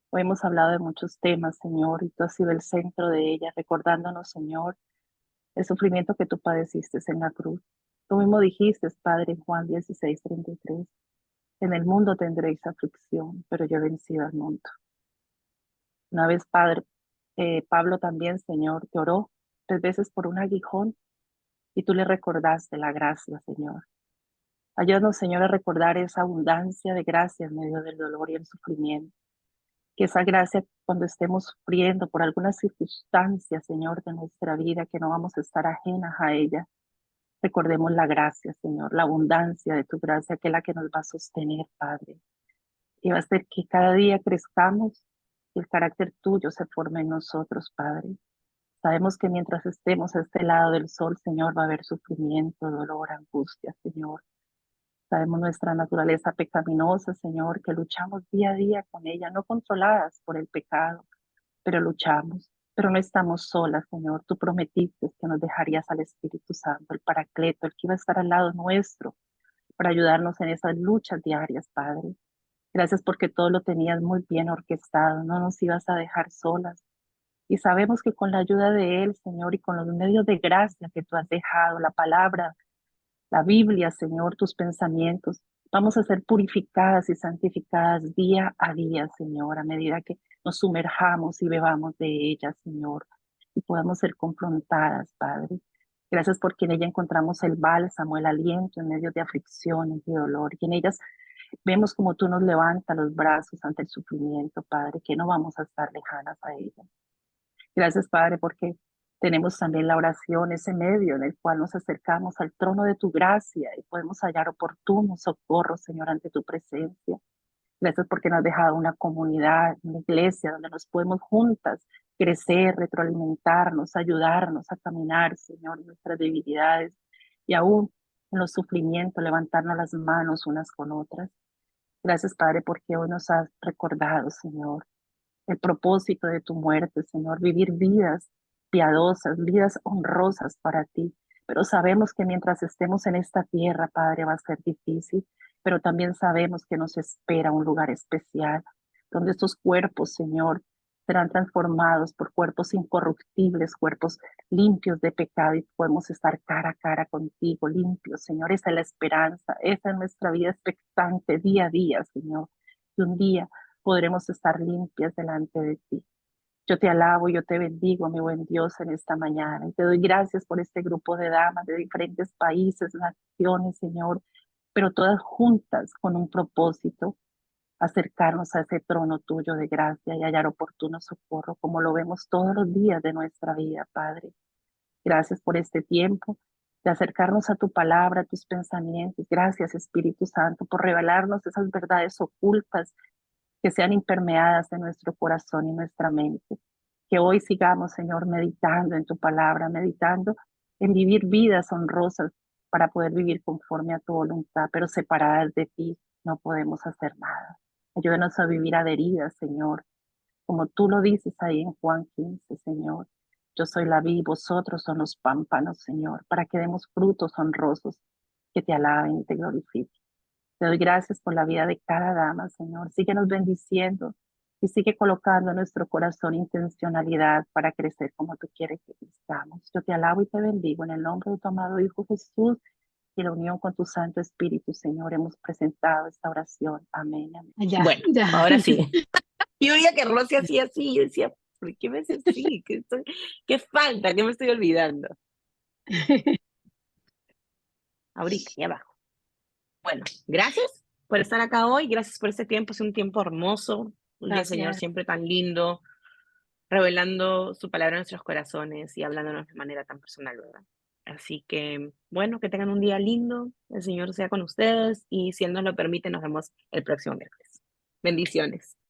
Speaker 8: hoy hemos hablado de muchos temas, Señor, y tú has sido el centro de ella, recordándonos, Señor, el sufrimiento que tú padeciste en la cruz. Tú mismo dijiste, Padre, en Juan 16:33, en el mundo tendréis aflicción, pero yo he vencido al mundo. Una vez, Padre, Pablo también, Señor, te oró 3 veces por un aguijón y tú le recordaste la gracia, Señor. Ayúdanos, Señor, a recordar esa abundancia de gracia en medio del dolor y el sufrimiento. Que esa gracia, cuando estemos sufriendo por alguna circunstancia, Señor, de nuestra vida, que no vamos a estar ajenas a ella, recordemos la gracia, Señor, la abundancia de tu gracia, que es la que nos va a sostener, Padre. Y va a hacer que cada día crezcamos y el carácter tuyo se forme en nosotros, Padre. Sabemos que mientras estemos a este lado del sol, Señor, va a haber sufrimiento, dolor, angustia, Señor. Sabemos nuestra naturaleza pecaminosa, Señor, que luchamos día a día con ella, no controladas por el pecado, pero luchamos. Pero no estamos solas, Señor. Tú prometiste que nos dejarías al Espíritu Santo, el Paracleto, el que iba a estar al lado nuestro para ayudarnos en esas luchas diarias, Padre. Gracias porque todo lo tenías muy bien orquestado, no nos ibas a dejar solas. Y sabemos que con la ayuda de Él, Señor, y con los medios de gracia que tú has dejado, la palabra, la Biblia, Señor, tus pensamientos, vamos a ser purificadas y santificadas día a día, Señor, a medida que nos sumerjamos y bebamos de ella, Señor, y podamos ser confrontadas, Padre. Gracias porque en ella encontramos el bálsamo, el aliento en medio de aflicciones y dolor, y en ellas vemos como tú nos levantas los brazos ante el sufrimiento, Padre, que no vamos a estar lejanas a ella. Gracias, Padre, porque tenemos también la oración, ese medio en el cual nos acercamos al trono de tu gracia y podemos hallar oportuno socorro, Señor, ante tu presencia. Gracias porque nos has dejado una comunidad, una iglesia donde nos podemos juntas crecer, retroalimentarnos, ayudarnos a caminar, Señor, en nuestras debilidades y aún en los sufrimientos, levantarnos las manos unas con otras. Gracias, Padre, porque hoy nos has recordado, Señor, el propósito de tu muerte, Señor, vivir vidas piadosas, vidas honrosas para ti. Pero sabemos que mientras estemos en esta tierra, Padre, va a ser difícil, pero también sabemos que nos espera un lugar especial, donde estos cuerpos, Señor, serán transformados por cuerpos incorruptibles, cuerpos limpios de pecado y podemos estar cara a cara contigo, limpios, Señor. Esa es la esperanza, esa es nuestra vida expectante día a día, Señor. Y un día podremos estar limpias delante de ti. Yo te alabo, yo te bendigo, mi buen Dios, en esta mañana. Y te doy gracias por este grupo de damas de diferentes países, naciones, Señor, pero todas juntas con un propósito, acercarnos a ese trono tuyo de gracia y hallar oportuno socorro, como lo vemos todos los días de nuestra vida, Padre. Gracias por este tiempo de acercarnos a tu palabra, a tus pensamientos. Gracias, Espíritu Santo, por revelarnos esas verdades ocultas que sean impermeadas en nuestro corazón y nuestra mente. Que hoy sigamos, Señor, meditando en tu palabra, meditando en vivir vidas honrosas para poder vivir conforme a tu voluntad, pero separadas de ti no podemos hacer nada. Ayúdanos a vivir adheridas, Señor, como tú lo dices ahí en Juan 15, Señor. Yo soy la vid, vosotros son los pámpanos, Señor, para que demos frutos honrosos que te alaben y te glorifiquen. Te doy gracias por la vida de cada dama, Señor. Síguenos bendiciendo y sigue colocando en nuestro corazón intencionalidad para crecer como tú quieres que crezcamos. Yo te alabo y te bendigo en el nombre de tu amado Hijo Jesús y la unión con tu Santo Espíritu, Señor. Hemos presentado esta oración. Amén. Amén.
Speaker 11: Ya,
Speaker 1: Bueno,
Speaker 11: ya.
Speaker 1: ahora sí. Yo veía que Rosy hacía así y yo decía, ¿por qué me hace así? ¿Qué falta? ¿Qué me estoy olvidando? Ahorita, ahí abajo. Bueno, gracias por estar acá hoy, gracias por este tiempo, es un tiempo hermoso, un día, Señor,
Speaker 11: Gracias.
Speaker 1: siempre tan lindo, revelando su palabra en nuestros corazones y hablándonos de manera tan personal, ¿verdad? Así que, bueno, que tengan un día lindo, el Señor sea con ustedes y si Él nos lo permite, nos vemos el próximo miércoles. Bendiciones.